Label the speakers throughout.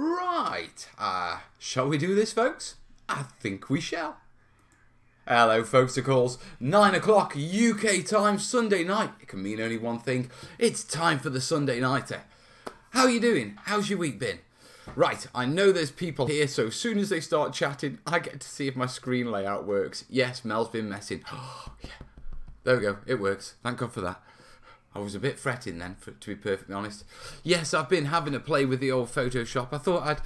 Speaker 1: Right, shall we do this, folks? I think we shall. Hello, folks. It calls 9 o'clock UK time, Sunday night. It can mean only one thing. It's time for the Sunday Nighter. How are you doing? How's your week been? Right, I know there's people here, so as soon as they start chatting, I get to see if my screen layout works. Yes, Mel's been messing. Oh, yeah. There we go. It works. Thank God for that. I was a bit fretting then, to be perfectly honest. Yes, I've been having a play with the old Photoshop. I thought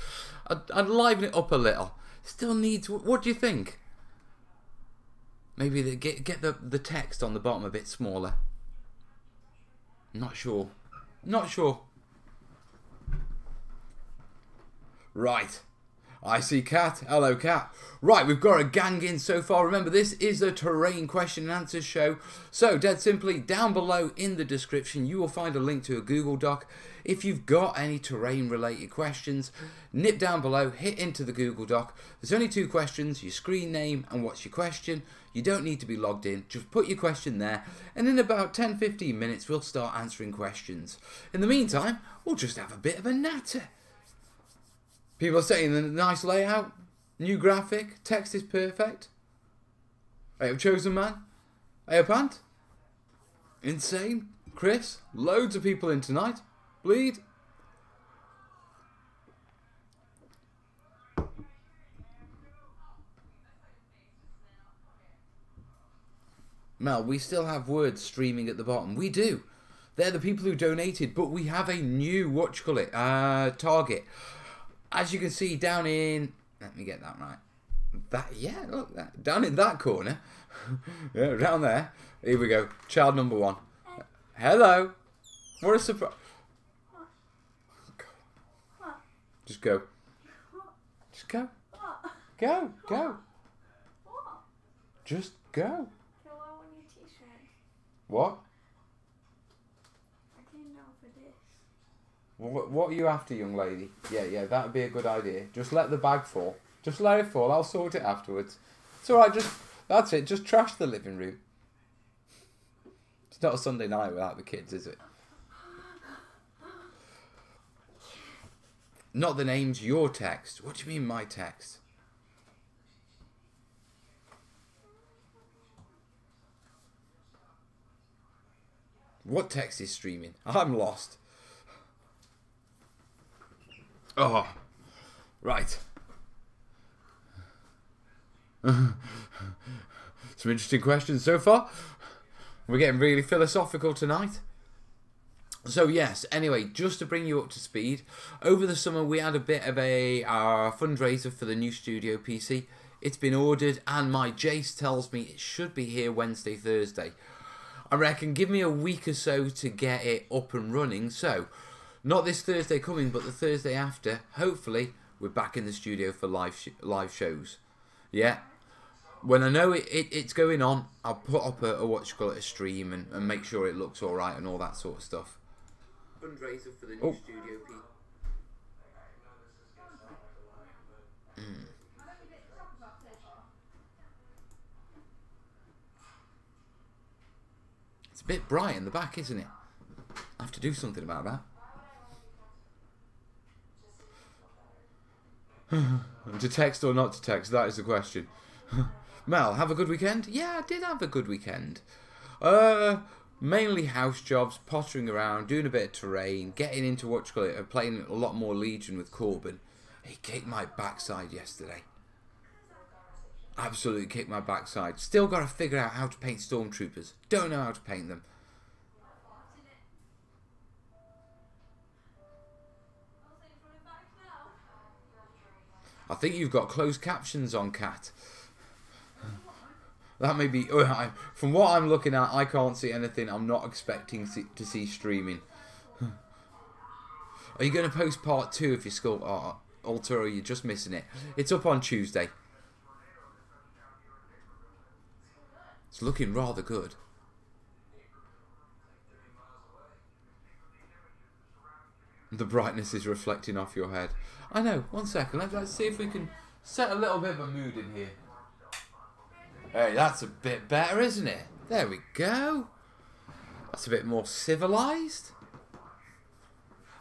Speaker 1: I'd liven it up a little. Still needs... What do you think? Maybe get the text on the bottom a bit smaller. Not sure. Not sure. Right. I see Kat. Hello, Kat. Right, we've got a gang in so far. Remember, this is a terrain question and answers show. So, dead simply, down below in the description, you will find a link to a Google Doc. If you've got any terrain-related questions, nip down below, hit into the Google Doc. There's only 2 questions, your screen name and what's your question. You don't need to be logged in. Just put your question there, and in about 10-15 minutes, we'll start answering questions. In the meantime, we'll just have a bit of a natter. People are saying the nice layout, new graphic, text is perfect. I have chosen man. I have Pant. Insane. Chris. Loads of people in tonight. Bleed. Mel, we still have words streaming at the bottom. We do. They're the people who donated, but we have a new, target. As you can see down in, let me get that right. Yeah, look, down in that corner. Yeah, down there. Here we go. Child number 1. Hello. What a surprise. Just go. Just go. Go. Just go. What? What are you after, young lady? Yeah, that would be a good idea. Just let the bag fall. Just let it fall. I'll sort it afterwards. It's alright, that's it. Just trash the living room. It's not a Sunday night without the kids, is it? Not the names, your text. What do you mean, my text? What text is streaming? I'm lost. Oh, right. Some interesting questions so far. We're getting really philosophical tonight. So yes, anyway, just to bring you up to speed, over the summer we had a bit of a fundraiser for the new studio PC. It's been ordered and my Jace tells me it should be here Wednesday, Thursday. I reckon give me a week or so to get it up and running, so... Not this Thursday coming, but the Thursday after. Hopefully, we're back in the studio for live shows. Yeah. When I know it's going on, I'll put up a stream and make sure it looks all right and all that sort of stuff. Fundraiser for the new studio people. It's a bit bright in the back, isn't it? I have to do something about that. To text or not to text, that is the question. Mel, have a good weekend? Yeah, I did have a good weekend. Mainly house jobs, pottering around, doing a bit of terrain, getting into playing a lot more Legion with Corbin. He kicked my backside yesterday. Absolutely kicked my backside. Still got to figure out how to paint stormtroopers. Don't know how to paint them. I think you've got closed captions on, Kat. That may be... From what I'm looking at, I can't see anything I'm not expecting to see streaming. Are you going to post part 2 of your skull altar, or are you just missing it? It's up on Tuesday. It's looking rather good. The brightness is reflecting off your head. I know. 1 second. Let's see if we can set a little bit of a mood in here. Hey, that's a bit better, isn't it? There we go. That's a bit more civilized.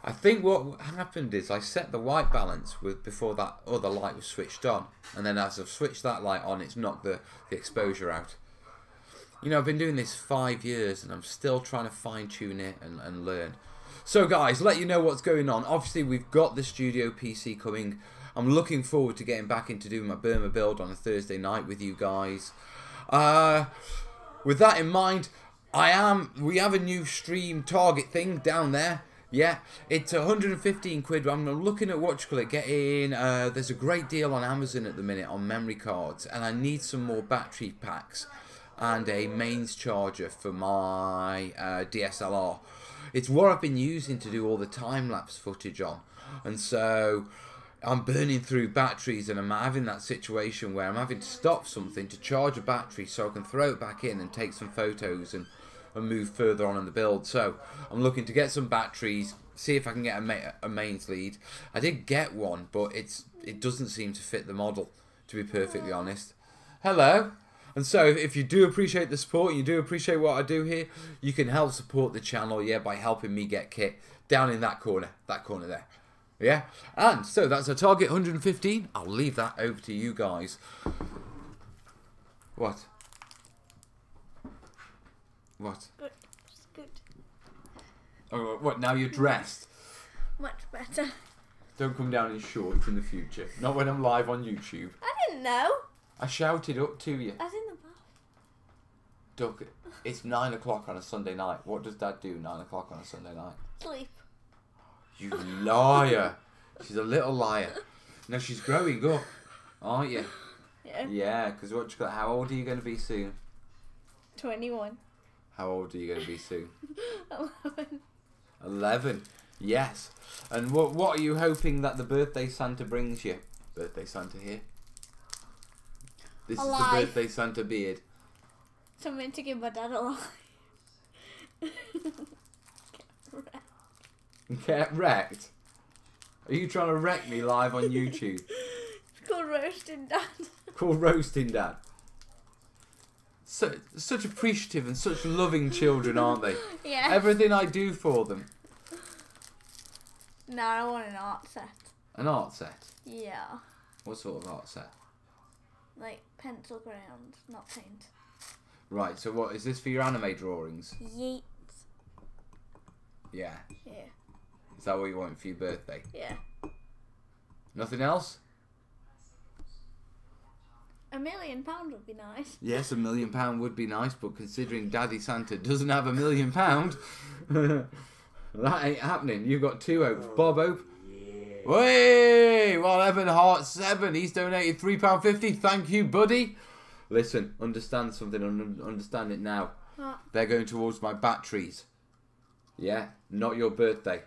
Speaker 1: I think what happened is I set the white balance before that other light was switched on, and then as I've switched that light on, it's knocked the exposure out. You know, I've been doing this 5 years, and I'm still trying to fine tune it and learn. So guys, let you know what's going on. Obviously, we've got the studio PC coming. I'm looking forward to getting back into doing my Burma build on a Thursday night with you guys. With that in mind, we have a new stream target thing down there. Yeah, it's 115 quid. I'm looking at getting, there's a great deal on Amazon at the minute on memory cards, and I need some more battery packs and a mains charger for my DSLR. It's what I've been using to do all the time-lapse footage on, and so I'm burning through batteries, and I'm having that situation where I'm having to stop something to charge a battery so I can throw it back in and take some photos and move further on in the build. So I'm looking to get some batteries, see if I can get a mains lead. I did get one, but it doesn't seem to fit the model, to be perfectly honest. Hello. And so if you do appreciate the support, and you do appreciate what I do here, you can help support the channel, yeah, by helping me get kit down in that corner there. Yeah, and so that's a target 115. I'll leave that over to you guys. What? What?
Speaker 2: Good. It's good.
Speaker 1: Oh, what? Now you're dressed?
Speaker 2: Much better.
Speaker 1: Don't come down in shorts in the future. Not when I'm live on YouTube.
Speaker 2: I didn't know.
Speaker 1: I shouted up to you.
Speaker 2: I was in the bath.
Speaker 1: Doug, it's 9 o'clock on a Sunday night. What does Dad do 9 o'clock on a Sunday night?
Speaker 2: Sleep.
Speaker 1: You liar. She's a little liar. No, she's growing up, aren't you?
Speaker 2: Yeah.
Speaker 1: Yeah, because how old are you going to be soon?
Speaker 2: 21.
Speaker 1: How old are you going to be soon?
Speaker 2: 11.
Speaker 1: 11. Yes. And what are you hoping that the birthday Santa brings you? Birthday Santa here. This is the birthday Santa beard.
Speaker 2: Something to give my dad a life.
Speaker 1: Get wrecked? Are you trying to wreck me live on YouTube?
Speaker 2: It's called Roasting Dad.
Speaker 1: Called Roasting Dad. So, such appreciative and such loving children, aren't they?
Speaker 2: Yeah.
Speaker 1: Everything I do for them.
Speaker 2: No, I want an art set.
Speaker 1: An art set?
Speaker 2: Yeah.
Speaker 1: What sort of art set?
Speaker 2: Like pencil crayons, not paint.
Speaker 1: Right, so what, is this for your anime drawings?
Speaker 2: Yeet.
Speaker 1: Yeah.
Speaker 2: Yeah.
Speaker 1: Is that what you want for your birthday?
Speaker 2: Yeah.
Speaker 1: Nothing else?
Speaker 2: £1 million would be nice.
Speaker 1: Yes, £1 million would be nice, but considering Daddy Santa doesn't have £1 million, that ain't happening. You've got 2 hopes. Bob Hope. Way! Well, Evan Hart 7. He's donated £3.50. Thank you, buddy. Listen, understand something. Understand it now.
Speaker 2: What?
Speaker 1: They're going towards my batteries. Yeah, not your birthday.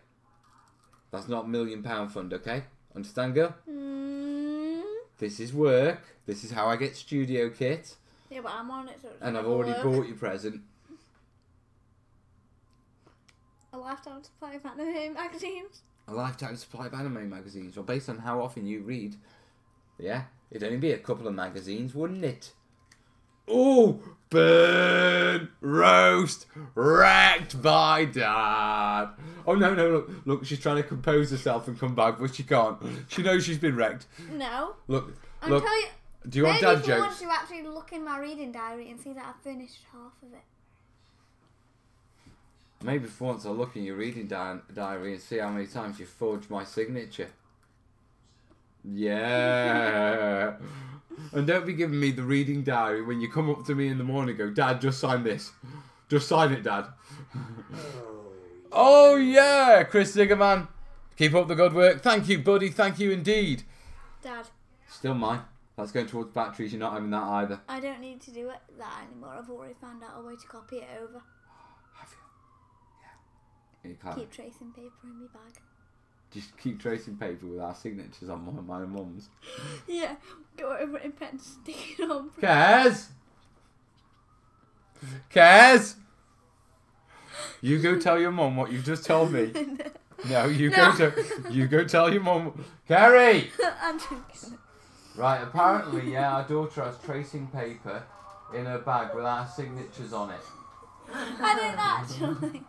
Speaker 1: That's not £1 million fund, okay? Understand, girl? This is work. This is how I get studio kit.
Speaker 2: Yeah, but I'm on it, so it's
Speaker 1: and I've already bought your present.
Speaker 2: A lifetime supply of anime magazines.
Speaker 1: A lifetime supply of anime magazines. Well, based on how often you read, yeah, it'd only be a couple of magazines, wouldn't it? Oh, burn, roast, wrecked by Dad. Oh, no, look, she's trying to compose herself and come back, but she can't. She knows she's been wrecked.
Speaker 2: No.
Speaker 1: Look.
Speaker 2: You,
Speaker 1: do you want dad jokes?
Speaker 2: Maybe if you want to actually look in my reading diary and see that I've finished half of it.
Speaker 1: Maybe for once I'll look in your reading diary and see how many times you forged my signature. Yeah. And don't be giving me the reading diary when you come up to me in the morning and go, Dad, just sign this. Just sign it, Dad. Oh, yeah, Chris Ziggerman. Keep up the good work. Thank you, buddy. Thank you indeed.
Speaker 2: Dad.
Speaker 1: Still mine. That's going towards batteries. You're not having that either.
Speaker 2: I don't need to do that anymore. I've already found out a way to copy it over.
Speaker 1: Have you? Yeah. You can't.
Speaker 2: Keep tracing paper in my bag.
Speaker 1: Just keep tracing paper with our signatures on one of my mum's.
Speaker 2: Yeah. Go over it in pen, stick it on.
Speaker 1: Kaz! Kaz! You go tell your mum what you've just told me. No, you go tell your mum. Carrie!
Speaker 2: I'm joking.
Speaker 1: Right, apparently, yeah, our daughter has tracing paper in her bag with our signatures on it.
Speaker 2: I don't actually.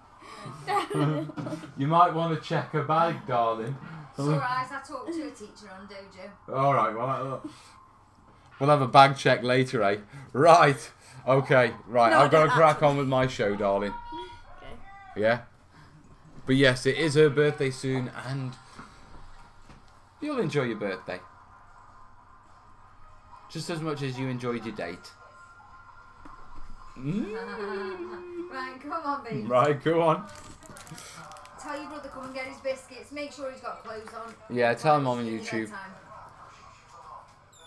Speaker 1: You might want to check her bag, darling.
Speaker 3: It's alright, I talked to a teacher on dojo.
Speaker 1: Alright, well, we'll have a bag check later, eh? Right. Okay, right.
Speaker 2: No,
Speaker 1: I've got to
Speaker 2: don't
Speaker 1: crack
Speaker 2: actually.
Speaker 1: on with my show, darling.
Speaker 2: Okay.
Speaker 1: Yeah? But yes, it is her birthday soon, and you'll enjoy your birthday. Just as much as you enjoyed your date.
Speaker 3: Right, come on, baby.
Speaker 1: Right, go on.
Speaker 3: Tell your brother come and get his biscuits. Make sure he's got clothes on.
Speaker 1: Yeah, tell him on
Speaker 3: Give me
Speaker 1: YouTube.
Speaker 3: bedtime.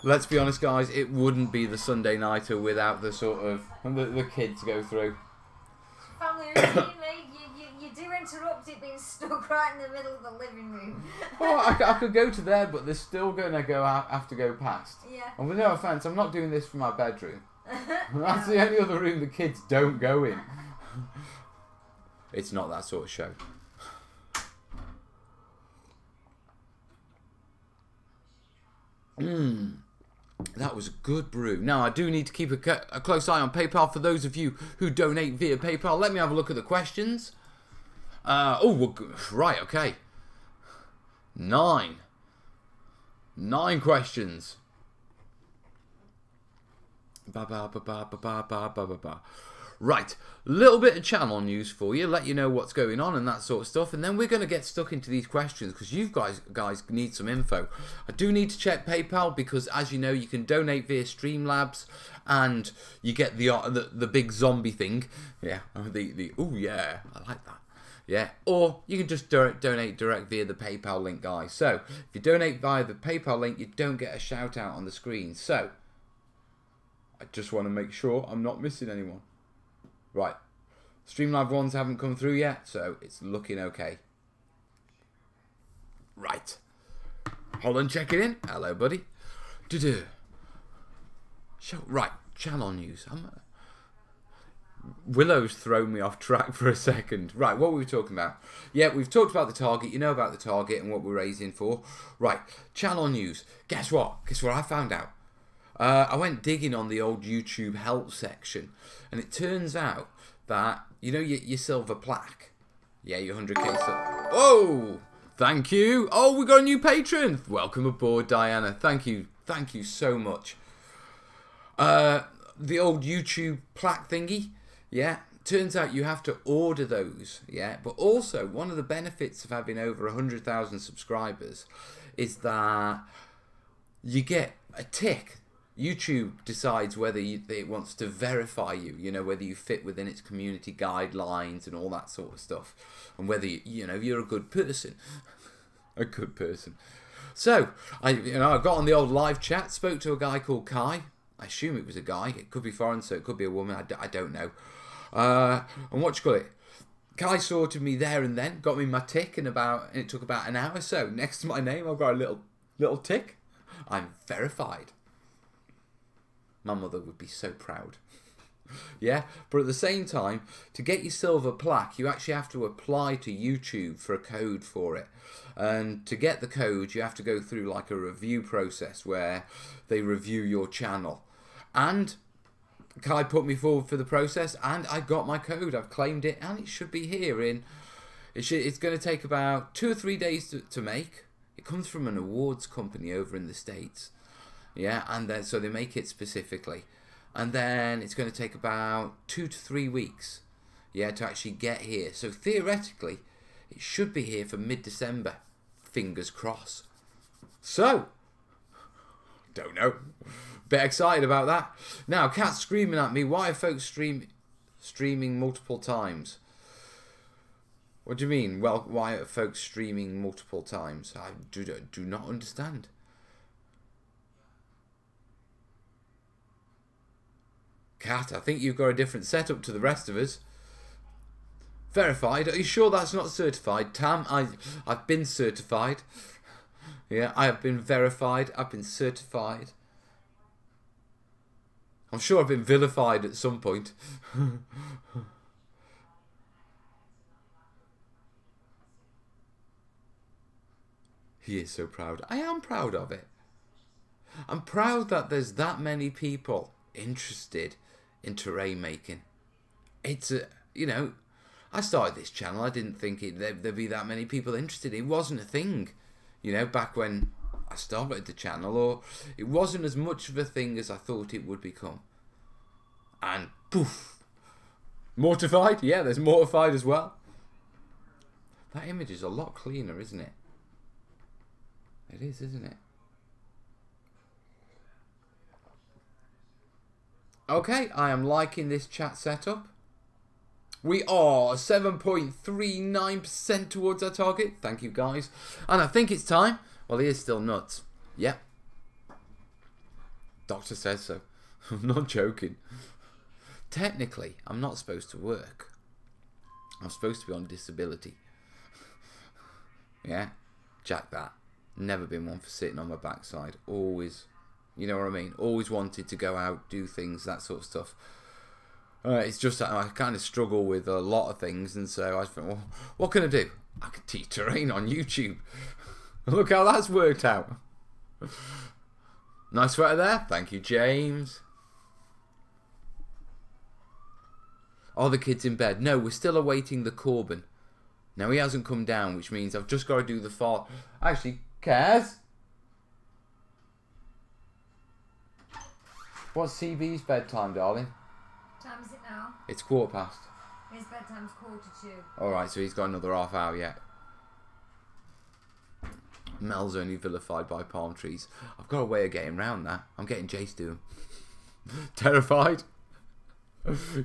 Speaker 1: Let's be honest, guys, it wouldn't be the Sunday nighter without the sort of the kids go through.
Speaker 3: Family routine, mate. You do interrupt it being stuck right in the middle of the living room.
Speaker 1: Well, I could go to there, but they're still going to have to go past.
Speaker 3: Yeah.
Speaker 1: And with no offence, I'm not doing this from my bedroom. That's the only other room the kids don't go in. It's not that sort of show. That was a good brew. Now, I do need to keep a close eye on PayPal. For those of you who donate via PayPal, let me have a look at the questions. Right, okay. 9 questions. Right, little bit of channel news for you, let you know what's going on and that sort of stuff, and then we're going to get stuck into these questions because you guys need some info. I do need to check PayPal because, as you know, you can donate via Streamlabs and you get the big zombie thing. Yeah, oh yeah, I like that. Yeah, or you can just donate direct via the PayPal link, guys. So if you donate via the PayPal link, you don't get a shout out on the screen. So I just want to make sure I'm not missing anyone. Right, Streamlabs ones haven't come through yet, so it's looking okay. Right, hold on, check it in. Hello, buddy. Right, channel news. Willow's thrown me off track for a second. Right, what were we talking about? Yeah, we've talked about the target. You know about the target and what we're raising for. Right, channel news. Guess what? Guess what I found out? I went digging on the old YouTube help section, and it turns out that, you know, your silver plaque. Yeah, your 100k. Oh, thank you. Oh, we got a new patron. Welcome aboard, Diana. Thank you so much. The old YouTube plaque thingy. Yeah, turns out you have to order those. Yeah, but also one of the benefits of having over 100,000 subscribers is that you get a tick. YouTube decides whether it wants to verify you, you know, whether you fit within its community guidelines and all that sort of stuff, and whether you're a good person, a good person. So I got on the old live chat, spoke to a guy called Kai. I assume it was a guy. It could be foreign, so it could be a woman. I don't know. And what you call it? Kai sorted me there and then, got me my tick and it took about an hour. So next to my name, I've got a little tick. I'm verified. My mother would be so proud. Yeah, but at the same time, to get your silver plaque, you actually have to apply to YouTube for a code for it. And to get the code, you have to go through like a review process where they review your channel. And Kai put me forward for the process, and I got my code. I've claimed it, and it should be here in... It's going to take about 2 or 3 days to make. It comes from an awards company over in the States. Yeah, and then so they make it specifically, and then it's going to take about 2 to 3 weeks, yeah, to actually get here. So theoretically, it should be here for mid-December. Fingers crossed. So, don't know. Bit excited about that. Now, Kat's screaming at me. Why are folks streaming multiple times? What do you mean? Well, why are folks streaming multiple times? I do not understand. Kat, I think you've got a different setup to the rest of us. Verified? Are you sure that's not certified? Tam, I've been certified. Yeah, I have been verified. I've been certified. I'm sure I've been vilified at some point. He is so proud. I am proud of it. I'm proud that there's that many people interested in terrain making. It's a, I started this channel. I didn't think there'd be that many people interested. It wasn't a thing, you know, back when I started the channel, or it wasn't as much of a thing as I thought it would become. And poof, mortified. Yeah, there's mortified as well. That image is a lot cleaner, isn't it? It is, isn't it? Okay, I am liking this chat setup. We are 7.39% towards our target. Thank you, guys. And I think it's time. Well, he is still nuts. Yep. Doctor says so. I'm not joking. Technically, I'm not supposed to work. I'm supposed to be on disability. Yeah? Jack that. Never been one for sitting on my backside. Always, you know what I mean? Always wanted to go out, do things, that sort of stuff. It's just that I kind of struggle with a lot of things, and so I thought, well, what can I do? I can teach terrain on YouTube. Look how that's worked out. Nice sweater there. Thank you, James. Are the kids in bed? No, we're still awaiting the Corbin. Now, he hasn't come down, which means I've just got to do the far... Actually, Kaz? What's CB's bedtime, darling?
Speaker 3: What time is it now?
Speaker 1: It's 1:15.
Speaker 3: His bedtime's 1:45.
Speaker 1: Alright, so he's got another half hour yet. Mel's only vilified by palm trees. I've got a way of getting round that. I'm getting Jace to him. Terrified?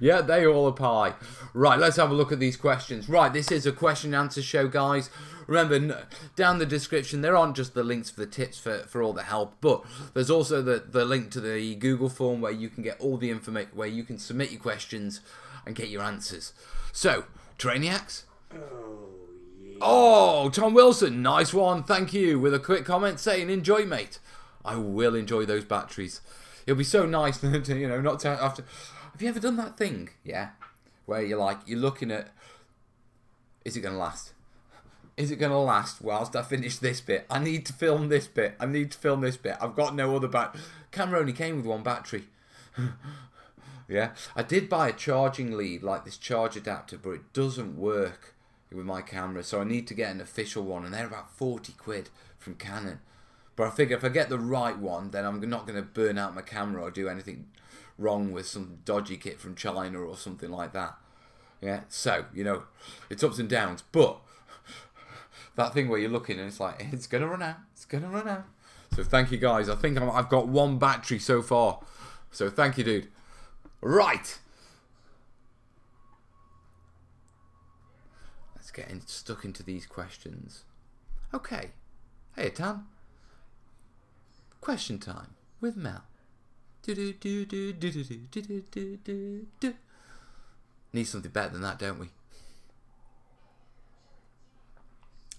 Speaker 1: Yeah, they all apply. Right, let's have a look at these questions. Right, this is a question and answer show, guys. Remember, down the description, there aren't just the links for the tips for all the help, but there's also the link to the Google form where you can get all the information, where you can submit your questions and get your answers. So, terrainiacs? Oh, Tom Wilson, nice one, thank you, with a quick comment saying, enjoy, mate. I will enjoy those batteries. It'll be so nice to, you know, not to have to... Have you ever done that thing, yeah, where you're like, you're looking at, is it going to last? Is it going to last whilst I finish this bit? I need to film this bit. I need to film this bit. I've got no other battery. Camera only came with one battery. Yeah, I did buy a charging lead, like this charge adapter, but it doesn't work with my camera, so I need to get an official one, and they're about 40 quid from Canon. But I figure if I get the right one, then I'm not going to burn out my camera or do anything wrong with some dodgy kit from China or something like that. Yeah, so, you know, it's ups and downs, but that thing where you're looking and it's like, it's going to run out, it's going to run out. So thank you, guys. I think I've got one battery so far. So thank you, dude. Right. Let's get stuck into these questions. Okay. Hey, Tan. Question time with Mel. Need something better than that, don't we?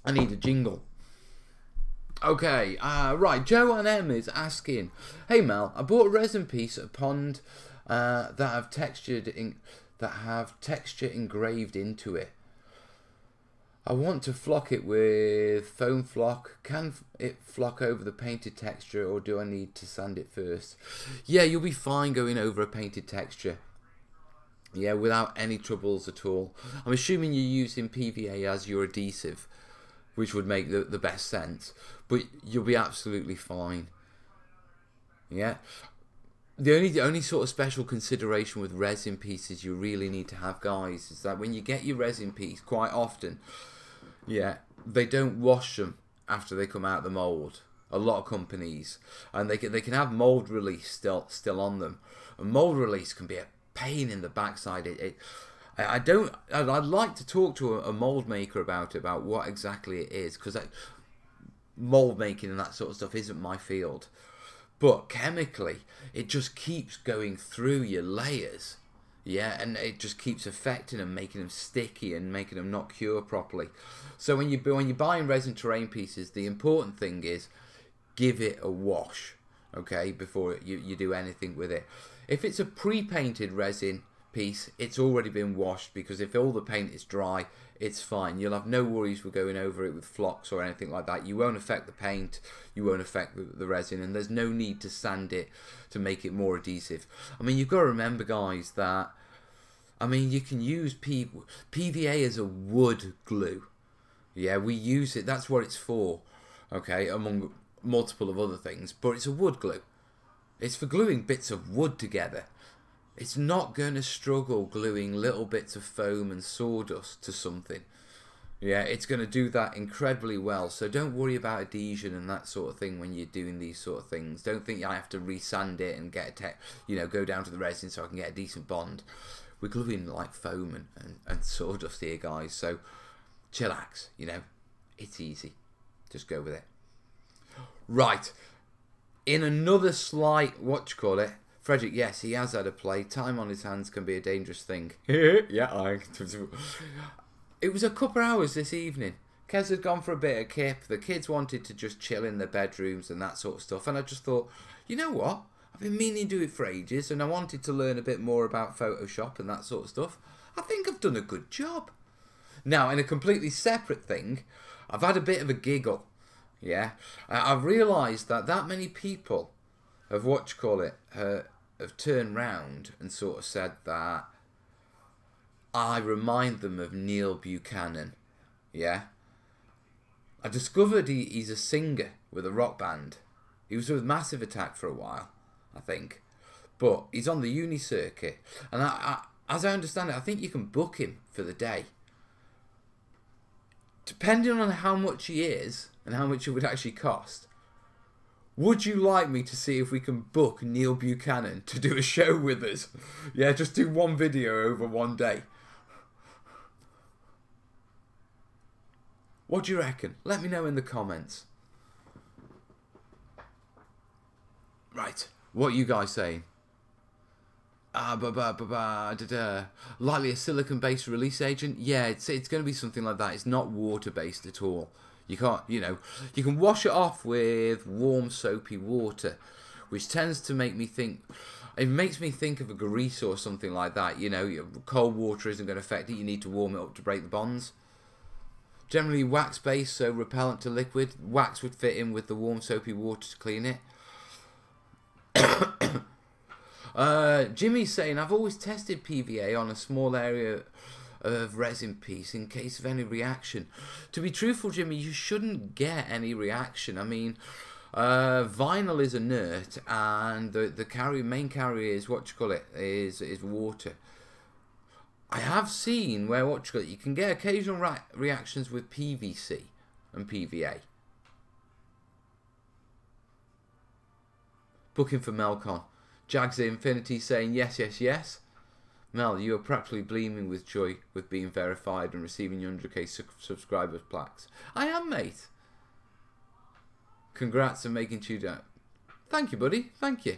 Speaker 1: I need a jingle. Okay, right. Joe and M is asking, hey Mel, I bought a resin piece at a pond that have texture engraved into it. I want to flock it with foam flock. Can it flock over the painted texture, or do I need to sand it first? Yeah, you'll be fine going over a painted texture. Yeah, without any troubles at all. I'm assuming you're using PVA as your adhesive, which would make the best sense. But you'll be absolutely fine. Yeah. The only sort of special consideration with resin pieces you really need to have, guys, is that when you get your resin piece, quite often, yeah, they don't wash them after they come out of the mould. A lot of companies, and they can have mould release still on them. And mould release can be a pain in the backside. I'd like to talk to a mould maker about what exactly it is, because mould making and that sort of stuff isn't my field. But chemically, it just keeps going through your layers. Yeah, and it just keeps affecting them, making them sticky and making them not cure properly. So when you're buying resin terrain pieces, the important thing is give it a wash, okay, before you do anything with it. If it's a pre-painted resin piece, it's already been washed, because if all the paint is dry, it's fine. You'll have no worries with going over it with flocks or anything like that. You won't affect the paint, you won't affect the resin, and there's no need to sand it to make it more adhesive. I mean, you've got to remember, guys, that I mean, you can use PVA as a wood glue. Yeah, we use it. That's what it's for. Okay, among multiple of other things. But it's a wood glue. It's for gluing bits of wood together. It's not going to struggle gluing little bits of foam and sawdust to something. Yeah, it's going to do that incredibly well. So don't worry about adhesion and that sort of thing when you're doing these sort of things. Don't think I have to resand it and get go down to the resin so I can get a decent bond. We're gluing like foam and sawdust here, guys. So chillax, it's easy. Just go with it. Right. In another slight, Frederick, yes, he has had a play. Time on his hands can be a dangerous thing. Yeah, it was a couple of hours this evening. Kez had gone for a bit of kip. The kids wanted to just chill in their bedrooms and that sort of stuff. And I just thought, you know what? I've been meaning to do it for ages, and I wanted to learn a bit more about Photoshop and that sort of stuff. I think I've done a good job. Now, in a completely separate thing, I've had a bit of a giggle. Yeah, I've realised that many people have have turned round and sort of said that I remind them of Neil Buchanan. Yeah, I discovered he's a singer with a rock band. He was with Massive Attack for a while, I think, but he's on the uni circuit, and as I understand it, I think you can book him for the day. Depending on how much he is and how much it would actually cost, would you like me to see if we can book Neil Buchanan to do a show with us? Yeah, just do one video over one day. What do you reckon? Let me know in the comments. Right, what are you guys saying? Likely a silicon-based release agent. Yeah, it's going to be something like that. It's not water-based at all. You can't, you can wash it off with warm soapy water, which tends to make me think. It makes me think of a grease or something like that. Cold water isn't going to affect it. You need to warm it up to break the bonds. Generally wax-based, so repellent to liquid. Wax would fit in with the warm soapy water to clean it. Jimmy's saying, I've always tested PVA on a small area of resin piece in case of any reaction. To be truthful, Jimmy, you shouldn't get any reaction. I mean, vinyl is inert, and the main carrier is is water. I have seen where you can get occasional reactions with PVC and PVA. Booking for Melcon. Jags Infinity saying yes, yes, yes. Mel, you are practically gleaming with joy with being verified and receiving your 100k subscribers plaques. I am, mate. Congrats on making Tudor. Thank you, buddy. Thank you.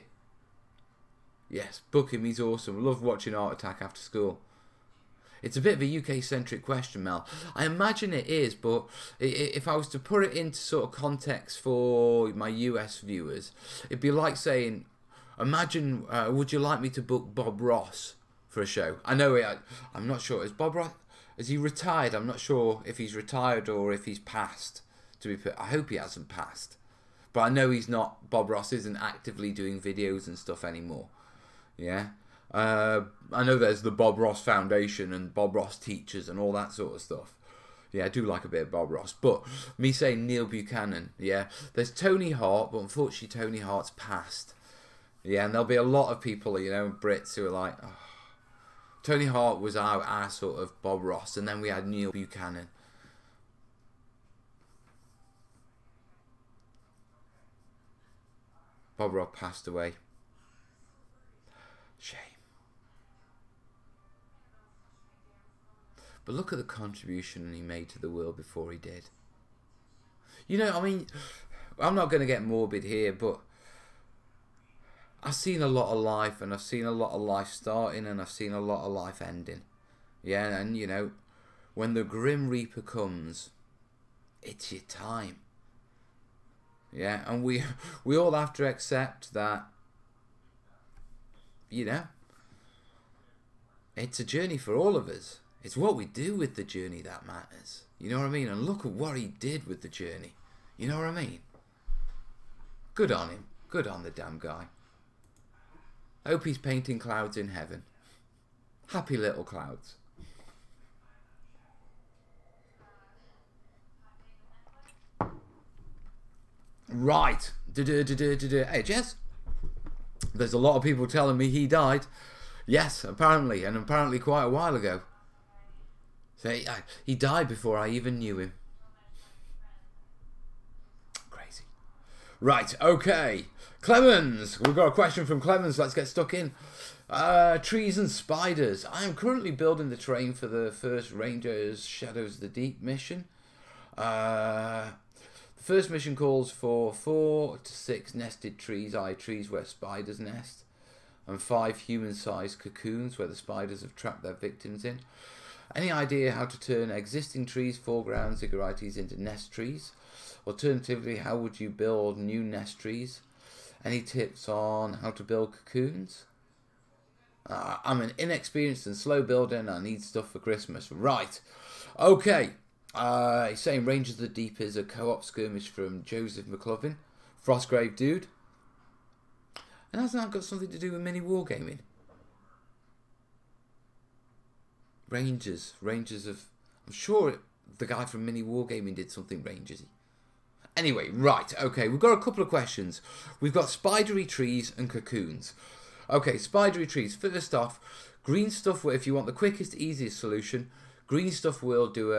Speaker 1: Yes, book him. He's awesome. Love watching Art Attack after school. It's a bit of a UK-centric question, Mel. I imagine it is, but if I was to put it into sort of context for my US viewers, it'd be like saying, imagine, would you like me to book Bob Ross for a show? I know I'm not sure. Is Bob Ross, is he retired? I'm not sure if he's retired or if he's passed. I hope he hasn't passed. But I know he's not. Bob Ross isn't actively doing videos and stuff anymore. Yeah. I know there's the Bob Ross Foundation and Bob Ross Teachers and all that sort of stuff. Yeah, I do like a bit of Bob Ross. But me saying Neil Buchanan, yeah. There's Tony Hart, but unfortunately Tony Hart's passed. Yeah, and there'll be a lot of people, Brits who are like, oh. Tony Hart was our sort of Bob Ross, and then we had Neil Buchanan. Bob Ross passed away. Shame. But look at the contribution he made to the world before he did. I mean, I'm not going to get morbid here, but I've seen a lot of life, and I've seen a lot of life starting, and I've seen a lot of life ending. Yeah, and when the Grim Reaper comes, it's your time. Yeah, and we all have to accept that, it's a journey for all of us. It's what we do with the journey that matters. You know what I mean? And look at what he did with the journey. You know what I mean? Good on him. Good on the damn guy. Hope he's painting clouds in heaven. Happy little clouds. Right. Hey, Jess. There's a lot of people telling me he died. Yes, apparently, and apparently quite a while ago. So he died before I even knew him. Crazy. Right, okay. Clemens. We've got a question from Clemens. Let's get stuck in. Trees and spiders. I am currently building the terrain for the first Rangers Shadows of the Deep mission. The first mission calls for 4 to 6 nested trees, i.e. trees where spiders nest, and 5 human-sized cocoons where the spiders have trapped their victims in. Any idea how to turn existing trees, foreground ziggurats into nest trees? Alternatively, how would you build new nest trees? Any tips on how to build cocoons? I'm an inexperienced and slow builder and I need stuff for Christmas. Right. Okay. He's saying Rangers of the Deep is a co-op skirmish from Joseph McLovin. Frostgrave Dude. And hasn't that got something to do with mini wargaming? Rangers of... I'm sure the guy from Mini Wargaming did something Rangersy. Anyway, right, okay, we've got a couple of questions. We've got spidery trees and cocoons. Okay, spidery trees. First off, green stuff, if you want the quickest, easiest solution, green stuff will do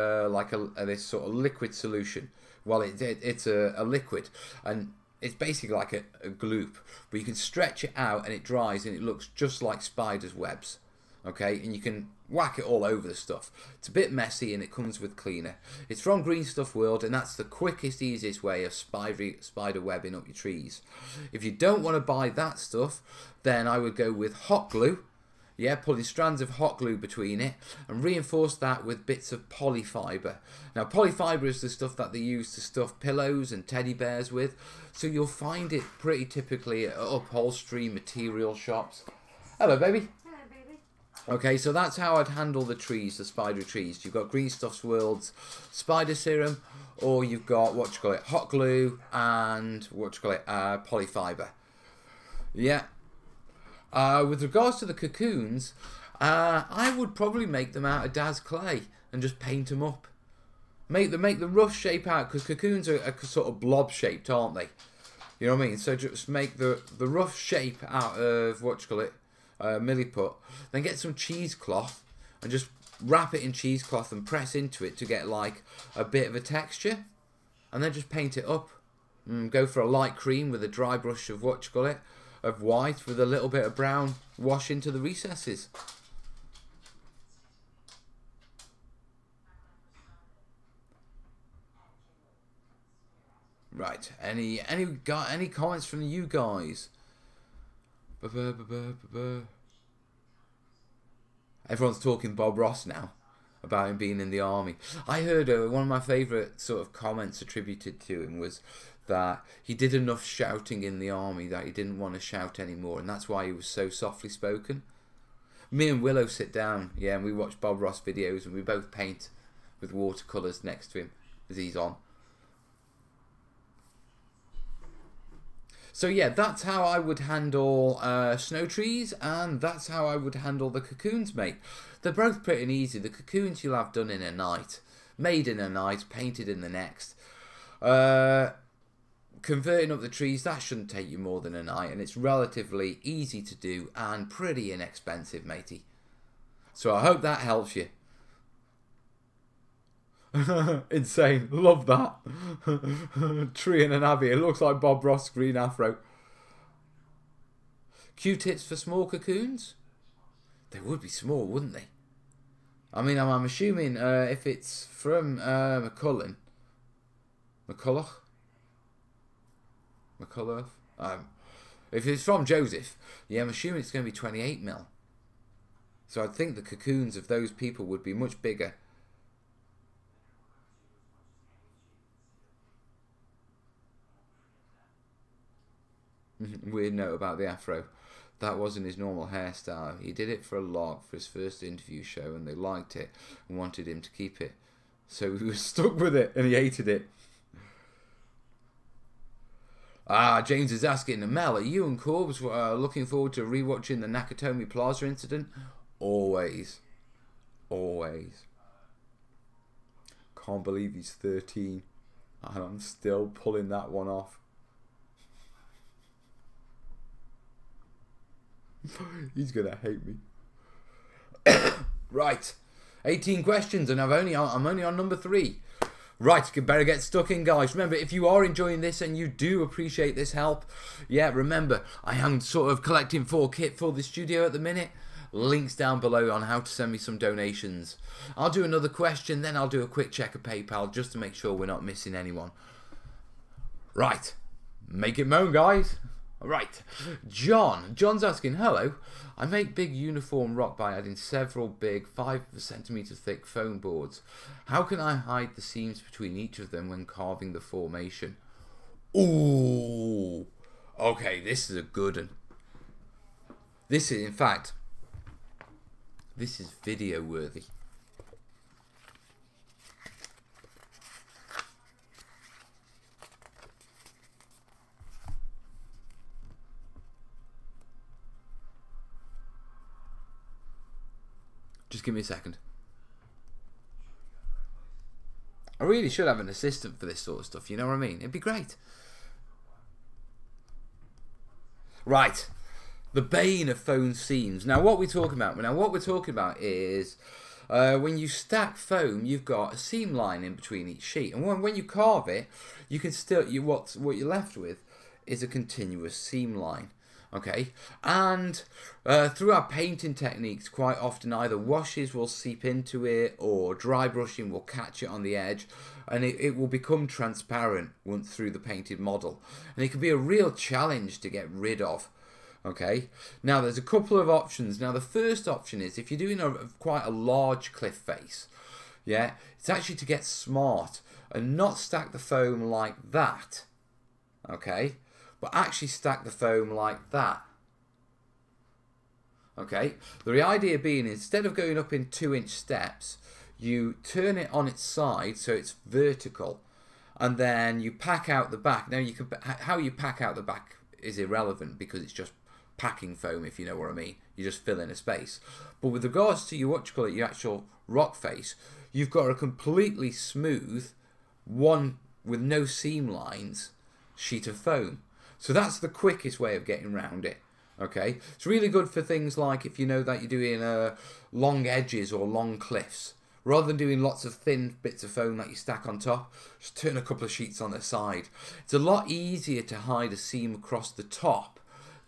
Speaker 1: this sort of liquid solution. Well, it's a liquid, and it's basically like a gloop, but you can stretch it out and it dries and it looks just like spiders' webs. Okay, and you can whack it all over the stuff. It's a bit messy and it comes with cleaner. It's from Green Stuff World, and that's the quickest, easiest way of spider webbing up your trees. If you don't want to buy that stuff, then I would go with hot glue. Yeah, putting strands of hot glue between it and reinforce that with bits of polyfiber. Now, polyfiber is the stuff that they use to stuff pillows and teddy bears with, so you'll find it pretty typically at upholstery material shops. Hello, baby. Okay, so that's how I'd handle the trees, the spider trees. You've got Green Stuff's World's spider serum, or you've got, hot glue and, polyfiber. Yeah. With regards to the cocoons, I would probably make them out of Daz clay and just paint them up. Make the rough shape out, because cocoons are sort of blob shaped, aren't they? You know what I mean? So just make the rough shape out of, milliput, then get some cheesecloth and just wrap it in cheesecloth and press into it to get like a bit of a texture, and then just paint it up. Go for a light cream with a dry brush of of white with a little bit of brown, wash into the recesses. Right, any comments from you guys? Everyone's talking Bob Ross now about him being in the army. I heard one of my favourite sort of comments attributed to him was that he did enough shouting in the army that he didn't want to shout anymore, and that's why he was so softly spoken. Me and Willow sit down, yeah, and we watch Bob Ross videos, and we both paint with watercolours next to him as he's on. So yeah, that's how I would handle snow trees, and that's how I would handle the cocoons, mate. They're both pretty easy. The cocoons you'll have done in a night, made in a night, painted in the next. Converting up the trees, that shouldn't take you more than a night, and it's relatively easy to do and pretty inexpensive, matey. So I hope that helps you. Insane, love that. Tree and an abbey, it looks like Bob Ross' green afro. Q-tips for small cocoons? They would be small, wouldn't they? I mean, I'm assuming if it's from McCullough, if it's from Joseph, yeah, I'm assuming it's going to be 28mm. So I think the cocoons of those people would be much bigger. Weird note about the afro. That wasn't his normal hairstyle. He did it for a lot for his first interview show, and they liked it and wanted him to keep it. So he was stuck with it, and he hated it. James is asking, Mel, are you and Corbs looking forward to rewatching the Nakatomi Plaza incident? Always. Always. Can't believe he's 13 and I'm still pulling that one off. He's gonna hate me. Right, 18 questions and I'm only on number 3. Right, you better get stuck in, guys. Remember, if you are enjoying this and you do appreciate this help, yeah, remember, I am sort of collecting for kit for the studio at the minute. Links down below on how to send me some donations. I'll do another question, then I'll do a quick check of PayPal just to make sure we're not missing anyone. Right, make it moan, guys. Right, John's asking, hello, I make big uniform rock by adding several big 5cm thick foam boards. How can I hide the seams between each of them when carving the formation? Ooh, okay, this is a good one. This is, in fact, this is video worthy. Just give me a second. I really should have an assistant for this sort of stuff, you know what I mean? It'd be great. Right. The bane of foam seams. Now what we're talking about? Now what we're talking about is when you stack foam, you've got a seam line in between each sheet, and when you carve it, you can still what you're left with is a continuous seam line. Okay, and through our painting techniques, quite often either washes will seep into it or dry brushing will catch it on the edge, and it will become transparent once through the painted model, and it can be a real challenge to get rid of. Okay, now there's a couple of options. Now the first option is if you're doing quite a large cliff face, yeah, it's actually to get smart and not stack the foam like that, okay, but actually stack the foam like that. Okay, the idea being instead of going up in 2-inch steps, you turn it on its side so it's vertical, and then you pack out the back. Now you can, how you pack out the back is irrelevant because it's just packing foam, if you know what I mean. You just fill in a space. But with regards to your your actual rock face, you've got a completely smooth one with no seam lines sheet of foam. So that's the quickest way of getting around it. Okay, it's really good for things like if you know that you're doing long edges or long cliffs. Rather than doing lots of thin bits of foam that you stack on top, just turn a couple of sheets on the side. It's a lot easier to hide a seam across the top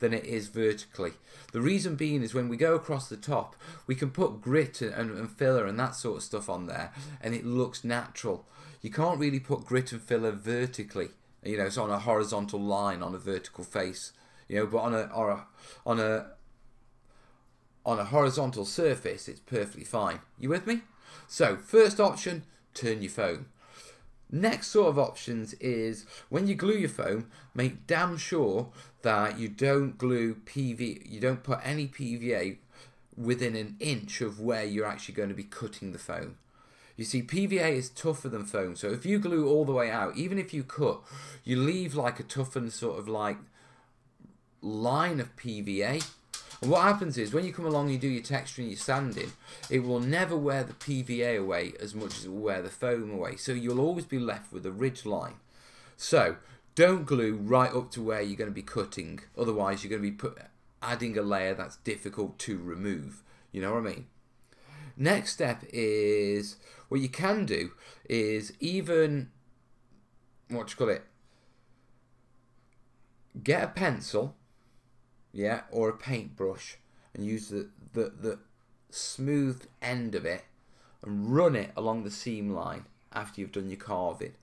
Speaker 1: than it is vertically. The reason being is when we go across the top, we can put grit and filler and that sort of stuff on there, and it looks natural. You can't really put grit and filler vertically. You know, it's on a horizontal line on a vertical face. You know, but on a horizontal surface, it's perfectly fine. You with me? So, first option, turn your foam. Next sort of options is when you glue your foam, make damn sure that you don't glue you don't put any PVA within an inch of where you're actually going to be cutting the foam. You see, PVA is tougher than foam, so if you glue all the way out, even if you cut, you leave like a toughened sort of like line of PVA. And what happens is when you come along and you do your texture and your sanding, it will never wear the PVA away as much as it will wear the foam away. So you'll always be left with a ridge line. So don't glue right up to where you're going to be cutting. Otherwise you're going to be adding a layer that's difficult to remove. You know what I mean? Next step is, what you can do is even, get a pencil, yeah, or a paintbrush, and use the smooth end of it and run it along the seam line after you've done your carving.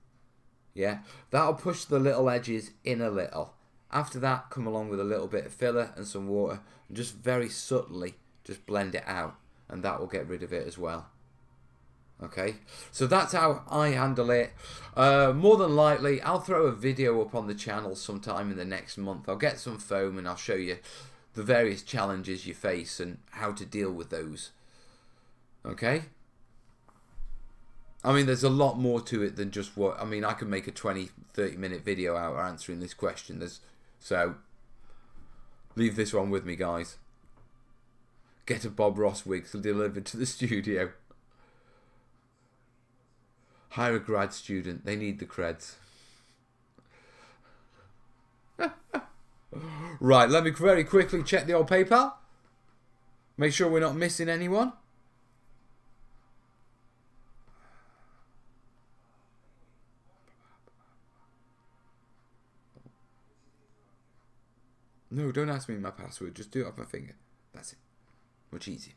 Speaker 1: Yeah, that'll push the little edges in a little. After that, come along with a little bit of filler and some water and just very subtly just blend it out, and that will get rid of it as well. Okay, so that's how I handle it. More than likely, I'll throw a video up on the channel sometime in the next month. I'll get some foam and I'll show you the various challenges you face and how to deal with those. Okay? I mean, there's a lot more to it than just what... I mean, I could make a 20-30 minute video out answering this question. So, leave this one with me, guys. Get a Bob Ross wig delivered to the studio. Hire a grad student. They need the creds. Right, let me very quickly check the old PayPal. Make sure we're not missing anyone. No, don't ask me my password. Just do it off my finger. That's it. Much easier.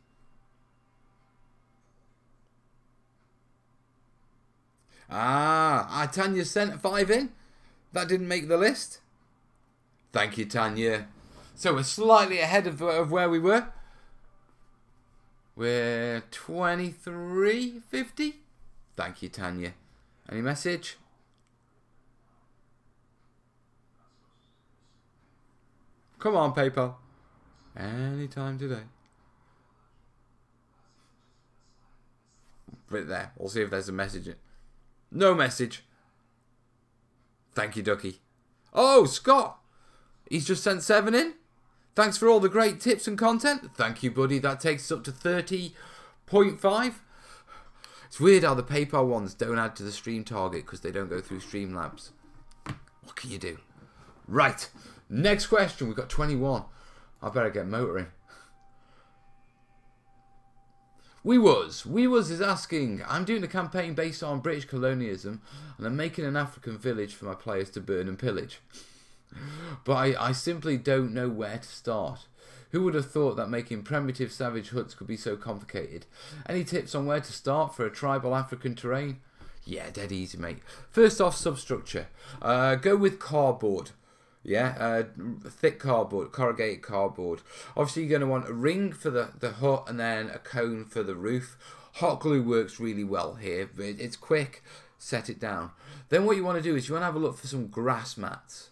Speaker 1: Tanya sent 5 in. That didn't make the list. Thank you, Tanya. So we're slightly ahead of where we were. We're 23.50. Thank you, Tanya. Any message? Come on, PayPal. Anytime today. Right there. We'll see if there's a message. No message. Thank you, Ducky. Oh, Scott. He's just sent 7 in. Thanks for all the great tips and content. Thank you, buddy. That takes us up to 30.5. It's weird how the PayPal ones don't add to the stream target because they don't go through Streamlabs. What can you do? Right. Next question. We've got 21. I better get motoring. We was is asking, I'm doing a campaign based on British colonialism and I'm making an African village for my players to burn and pillage. But I simply don't know where to start. Who would have thought that making primitive savage huts could be so complicated? Any tips on where to start for a tribal African terrain? Yeah, dead easy, mate. First off, substructure. Go with cardboard. Yeah, thick cardboard, corrugated cardboard. Obviously, you're going to want a ring for the hut and then a cone for the roof. Hot glue works really well here. It's quick. Set it down. Then what you want to do is you want to have a look for some grass mats.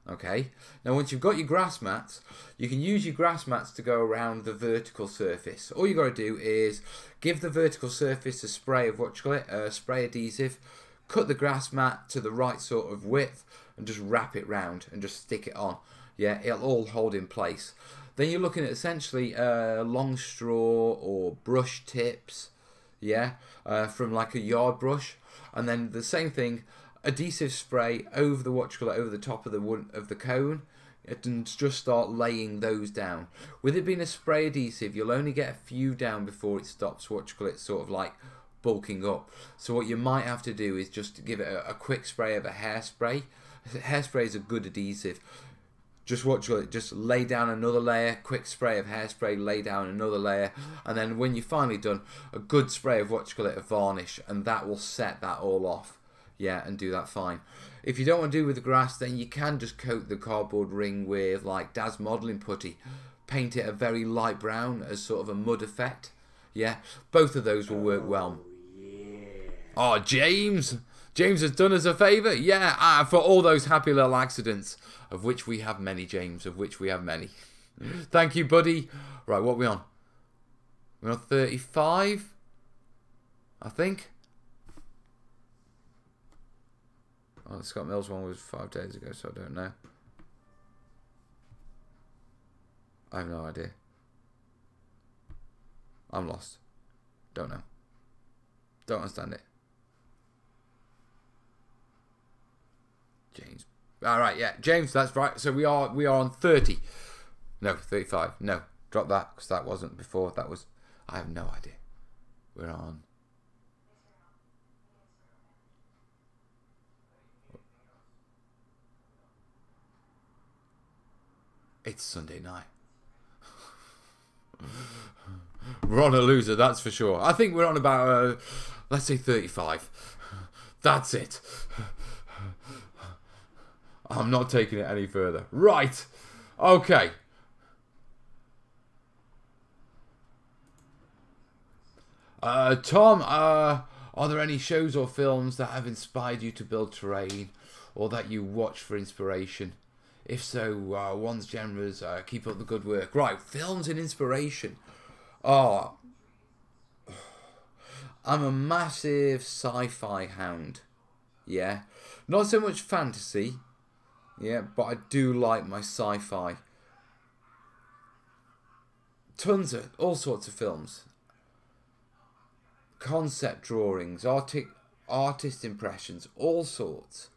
Speaker 1: Okay, now once you've got your grass mats, you can use your grass mats to go around the vertical surface. All you got to do is give the vertical surface a spray of spray adhesive, cut the grass mat to the right sort of width and just wrap it round and just stick it on. Yeah, it'll all hold in place. Then you're looking at essentially long straw or brush tips, yeah, from like a yard brush, and then the same thing, adhesive spray over the over the top of the wood of the cone, and just start laying those down. With it being a spray adhesive, you'll only get a few down before it stops sort of like bulking up. So what you might have to do is just give it a quick spray of a hairspray. Hairspray is a good adhesive. Just lay down another layer, quick spray of hairspray, lay down another layer, and then when you're finally done, a good spray of a varnish, and that will set that all off. Yeah, and do that fine. If you don't want to do with the grass, then you can just coat the cardboard ring with like Daz modelling putty. Paint it a very light brown as sort of a mud effect. Yeah, both of those will work well. Oh, James! James has done us a favour. Yeah, for all those happy little accidents, of which we have many, James, of which we have many. Thank you, buddy. Right, what are we on? We're on 35, I think. Oh, the Scott Mills one was 5 days ago, so I don't know. I have no idea. I'm lost. Don't know. Don't understand it. James. Alright, yeah. James, that's right. So we are on 30. No, 35. No. Drop that, because that wasn't before. That was... I have no idea. We're on... It's Sunday night. We're on a loser, that's for sure. I think we're on about, let's say 35. That's it. I'm not taking it any further. Right. Okay. Tom, are there any shows or films that have inspired you to build terrain or that you watch for inspiration? If so, one's genres, keep up the good work. Right, films and inspiration. Oh, I'm a massive sci-fi hound. Yeah. Not so much fantasy. Yeah, but I do like my sci-fi. tons of all sorts of films, concept drawings, artist impressions, all sorts.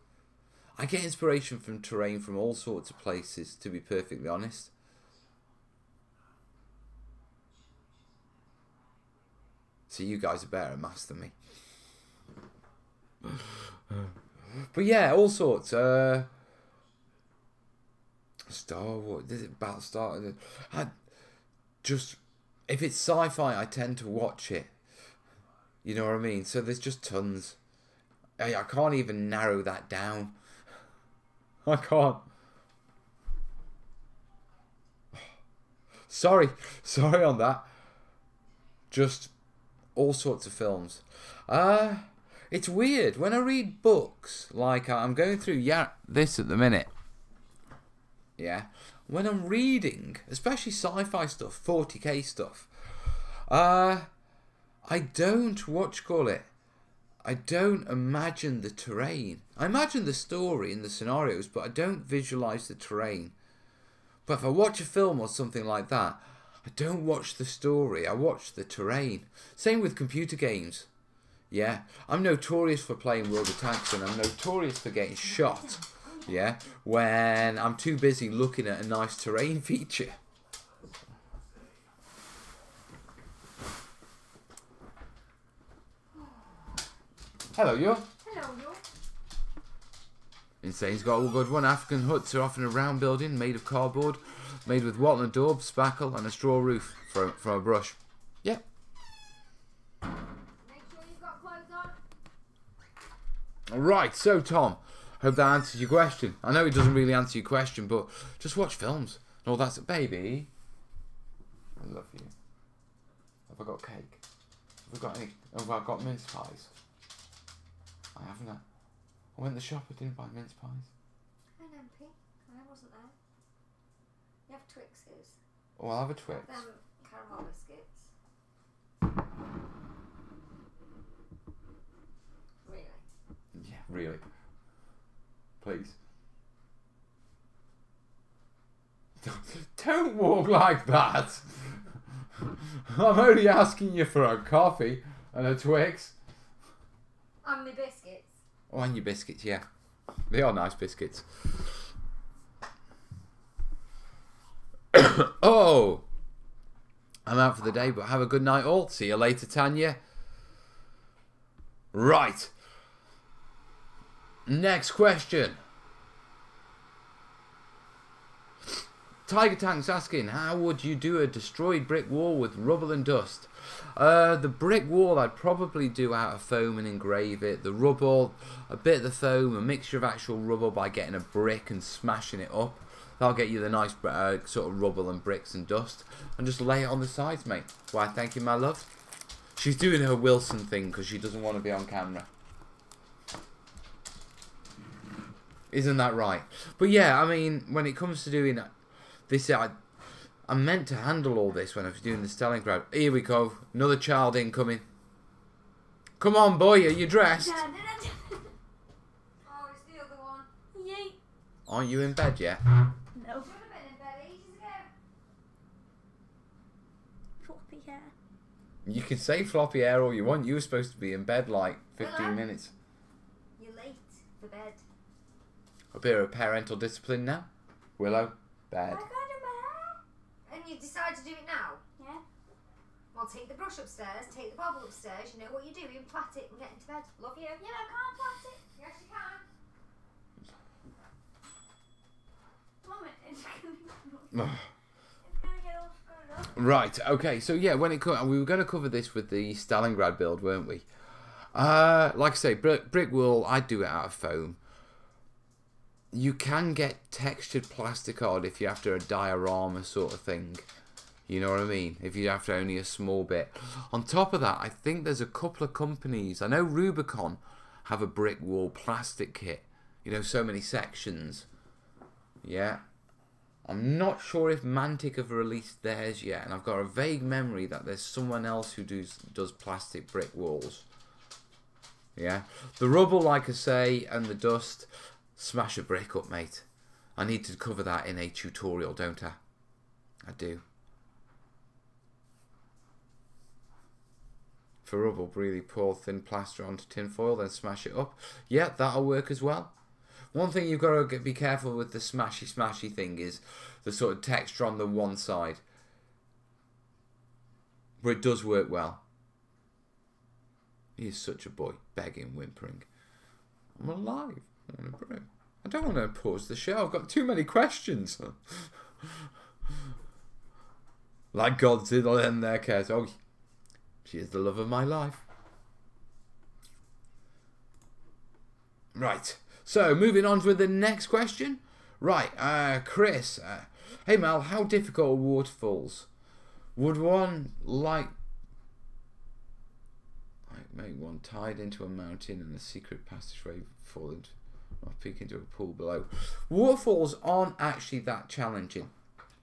Speaker 1: I get inspiration from terrain from all sorts of places, to be perfectly honest. So you guys are better at maths than me. But yeah, all sorts. Star Wars. Is it about Star? If it's sci-fi, I tend to watch it. You know what I mean? So there's just tons. I can't even narrow that down. I can't. Sorry on that. Just all sorts of films. It's weird when I read books. Like I'm going through this at the minute. Yeah, when I'm reading, especially sci-fi stuff, 40k stuff. I don't I don't imagine the terrain. I imagine the story and the scenarios, but I don't visualize the terrain. But if I watch a film or something like that, I don't watch the story, I watch the terrain. Same with computer games. Yeah, I'm notorious for playing World of Tanks, and I'm notorious for getting shot. Yeah, when I'm too busy looking at a nice terrain feature. Hello, you.
Speaker 3: Hello, you.
Speaker 1: Insane's got all good one. African huts are often a round building made of cardboard, made with wattle and daub, spackle, and a straw roof from a brush. Yeah.
Speaker 3: Make sure you've got clothes on.
Speaker 1: Right, so Tom, hope that answers your question. I know it doesn't really answer your question, but just watch films. No, that's it, baby. I love you. Have I got cake? Have I got mince pies? I haven't. I went to the shop, I didn't buy mince pies.
Speaker 3: And MP. I wasn't there. You have Twixes.
Speaker 1: Oh, I'll have a Twix.
Speaker 3: Caramel biscuits. Really?
Speaker 1: Yeah, really. Please. Don't walk like that. I'm only asking you for a coffee and a Twix.
Speaker 3: And my biscuits.
Speaker 1: Oh, and your biscuits, yeah. They are nice biscuits. Oh! I'm out for the day, but have a good night all. See you later, Tanya. Right. Next question. Tiger Tank's asking, how would you do a destroyed brick wall with rubble and dust? The brick wall I'd probably do out of foam and engrave it. The rubble, a bit of the foam, a mixture of actual rubble by getting a brick and smashing it up. That'll get you the nice sort of rubble and bricks and dust. And just lay it on the sides, mate. Why, thank you, my love. She's doing her Wilson thing because she doesn't want to be on camera. Isn't that right? But yeah, I mean, when it comes to doing this, I'm meant to handle all this when I was doing the Stalingrad. Here we go. Another child incoming. Come on, boy. Are you dressed?
Speaker 3: Oh, it's the other one.
Speaker 2: Yay.
Speaker 1: Aren't you in bed yet?
Speaker 2: No.
Speaker 3: Should have been in bed ages ago.
Speaker 2: Floppy hair.
Speaker 1: You can say floppy hair all you want. You were supposed to be in bed like 15 minutes.
Speaker 3: You're late for bed.
Speaker 1: A bit of parental discipline now. Willow, bed.
Speaker 2: I got in my hair.
Speaker 3: And you decide to do it now?
Speaker 2: Yeah.
Speaker 3: Well, take the brush upstairs, take the bobble upstairs, you know what you're doing, plait it and get into bed. Love you.
Speaker 2: Yeah, I can't plait it.
Speaker 3: Yes, you can.
Speaker 2: Mum, it's gonna get all screwed up.
Speaker 1: Right, okay, so yeah, when we were going to cover this with the Stalingrad build, weren't we? Like I say, brick wall, I'd do it out of foam. You can get textured plastic on if you're after a diorama sort of thing. You know what I mean? If you're after only a small bit. On top of that, I think there's a couple of companies. I know Rubicon have a brick wall plastic kit. You know, so many sections. Yeah. I'm not sure if Mantic have released theirs yet. And I've got a vague memory that there's someone else who does plastic brick walls. Yeah. The rubble, like I say, and the dust... Smash a brick up, mate. I need to cover that in a tutorial, don't I? I do. For rubble, really pour thin plaster onto tin foil, then smash it up. Yeah, that'll work as well. One thing you've got to be careful with the smashy thing is the sort of texture on the one side. But it does work well. He is such a boy, begging, whimpering. I'm alive. I don't want to pause the show. I've got too many questions. Like Godzilla in their cares. Oh, she is the love of my life. Right. So, moving on to the next question. Right, Chris. Hey, Mal, how difficult are waterfalls? Would one make one tied into a mountain and a secret passageway fall into or peek into a pool below? Waterfalls aren't actually that challenging.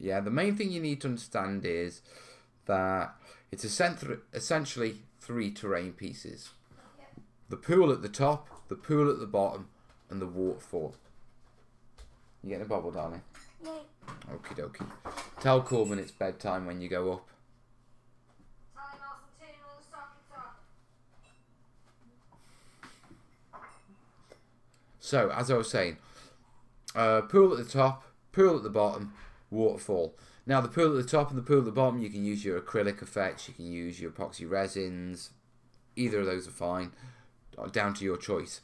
Speaker 1: Yeah, the main thing you need to understand is that it's essentially 3 terrain pieces. The pool at the top, the pool at the bottom, and the waterfall. You getting a bubble, darling?
Speaker 2: Yay.
Speaker 1: Okie dokie. Tell Corbin it's bedtime when you go up. So, as I was saying, pool at the top, pool at the bottom, waterfall. Now, the pool at the top and the pool at the bottom, you can use your acrylic effects, you can use your epoxy resins. Either of those are fine, down to your choice.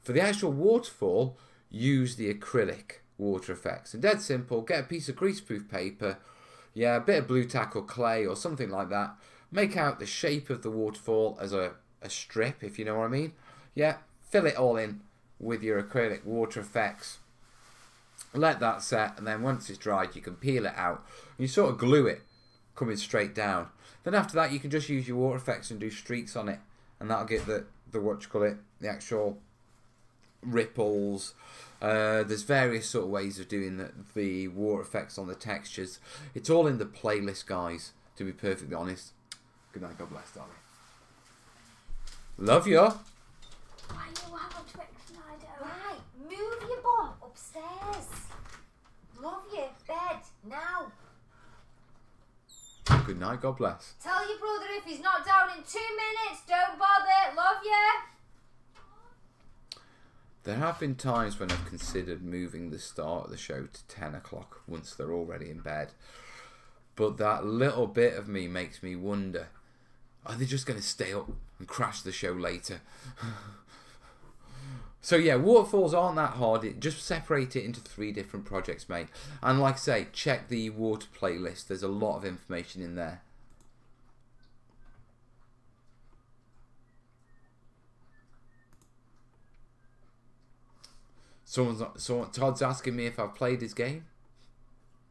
Speaker 1: For the actual waterfall, use the acrylic water effects. And dead simple, get a piece of greaseproof paper, yeah, a bit of blue tack or clay or something like that. Make out the shape of the waterfall as a strip, if you know what I mean. Yeah, fill it all in with your acrylic water effects. Let that set, and then once it's dried, you can peel it out. You sort of glue it coming straight down. Then after that, you can just use your water effects and do streaks on it, and that'll get the the actual ripples. There's various sort of ways of doing the water effects on the textures. It's all in the playlist, guys, to be perfectly honest. Good night, God bless, darling. Love you.
Speaker 2: Why you haven't fixed Nido?
Speaker 3: Right, move your bum upstairs. Love you, bed, now.
Speaker 1: Good night, God bless.
Speaker 3: Tell your brother if he's not down in 2 minutes, don't bother. Love you.
Speaker 1: There have been times when I've considered moving the start of the show to 10 o'clock once they're already in bed. But that little bit of me makes me wonder, are they just going to stay up and crash the show later? So yeah, waterfalls aren't that hard. Just separate it into 3 different projects, mate. And like I say, check the water playlist. There's a lot of information in there. Todd's asking me if I've played his game.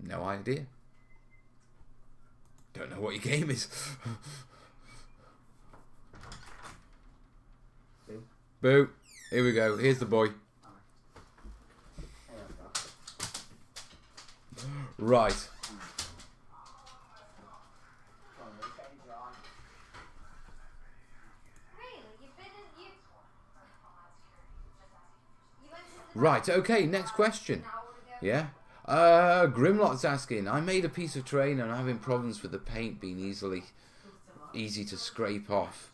Speaker 1: No idea. Don't know what your game is. Boo. Here we go. Here's the boy. Right. Right, okay, next question. Yeah. Grimlock's asking, I made a piece of terrain and I'm having problems with the paint being easy to scrape off.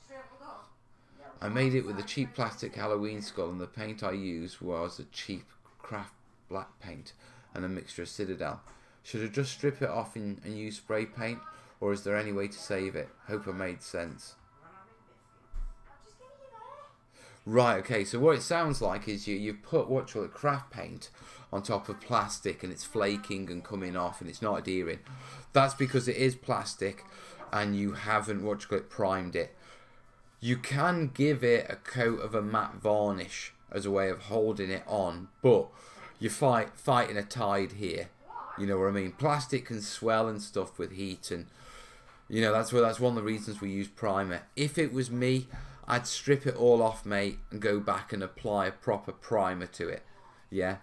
Speaker 1: I made it with a cheap plastic Halloween skull and the paint I used was a cheap craft black paint and a mixture of Citadel. Should I just strip it off and use spray paint, or is there any way to save it? Hope I made sense. Right, okay, so what it sounds like is you've put craft paint on top of plastic and it's flaking and coming off and it's not adhering. That's because it is plastic and you haven't primed it. You can give it a coat of a matte varnish as a way of holding it on, but you're fighting a tide here. You know what I mean? Plastic can swell and stuff with heat, and you know that's one of the reasons we use primer. If it was me, I'd strip it all off, mate, and go back and apply a proper primer to it. Yeah.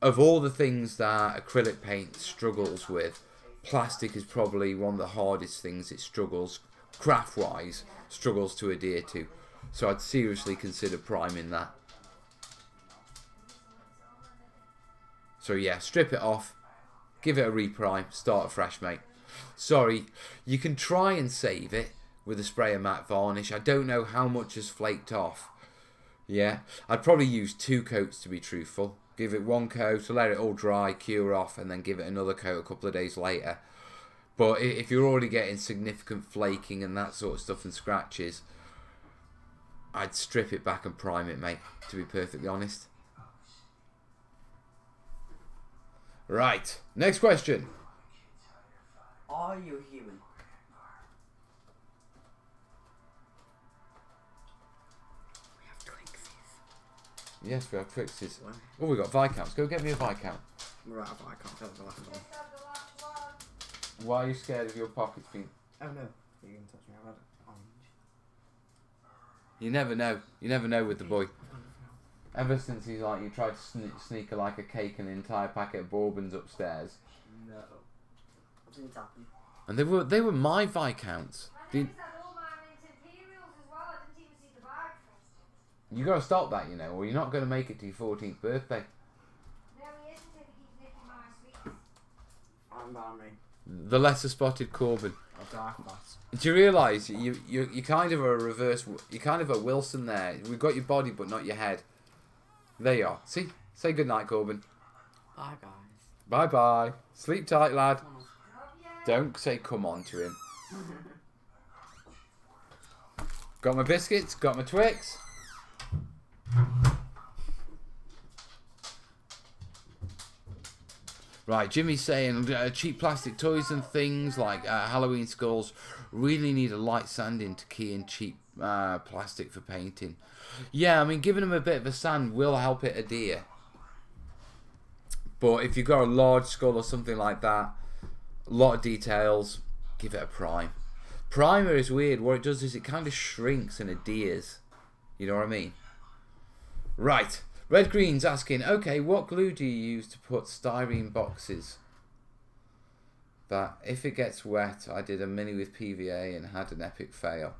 Speaker 1: Of all the things that acrylic paint struggles with, plastic is probably one of the hardest things it struggles, craft-wise, struggles to adhere to. So I'd seriously consider priming that. So yeah, strip it off, give it a reprime, start afresh, mate. Sorry, you can try and save it with a spray of matte varnish. I don't know how much has flaked off. Yeah, I'd probably use 2 coats to be truthful. Give it 1 coat to let it all dry, cure off, and then give it another coat a couple of days later. But if you're already getting significant flaking and that sort of stuff and scratches, I'd strip it back and prime it, mate, to be perfectly honest. Right, next question.
Speaker 4: Are you human?
Speaker 2: We have Twixies.
Speaker 1: Yes, we have Twixies.
Speaker 4: What?
Speaker 1: Oh, we got Viscounts. Go get me a Viscount.
Speaker 4: Right, I can't tell the last one.
Speaker 1: Why are you scared of your pockets being...
Speaker 4: Oh no, you can touch me. I've had orange.
Speaker 1: You never know. You never know with the boy. Ever since he's like, you tried to sneak like a cake and an entire packet of bourbons upstairs.
Speaker 4: No. What didn't happen?
Speaker 1: And they were my Viscounts. You got to stop that, you know, or you're not going to make it to your 14th birthday.
Speaker 3: No, he isn't if he keeps nicking my sweets.
Speaker 4: I'm Barney.
Speaker 1: The lesser spotted Corbin.
Speaker 4: I'll die for that.
Speaker 1: Do you realise you kind of a reverse? You're kind of a Wilson there. We've got your body, but not your head. There you are. See, say good night, Corbin.
Speaker 4: Bye, guys.
Speaker 1: Bye bye. Sleep tight, lad.
Speaker 4: Come on.
Speaker 1: Don't say come on to him. Got my biscuits. Got my Twix. Right, Jimmy's saying cheap plastic toys and things like Halloween skulls really need a light sanding to key in cheap plastic for painting. Yeah, I mean, giving them a bit of a sand will help it adhere. But if you've got a large skull or something like that, a lot of details, give it a prime. Primer is weird. What it does is it kind of shrinks and adheres. You know what I mean? Right. Red Green's asking, okay, what glue do you use to put styrene boxes? That if it gets wet, I did a mini with PVA and had an epic fail.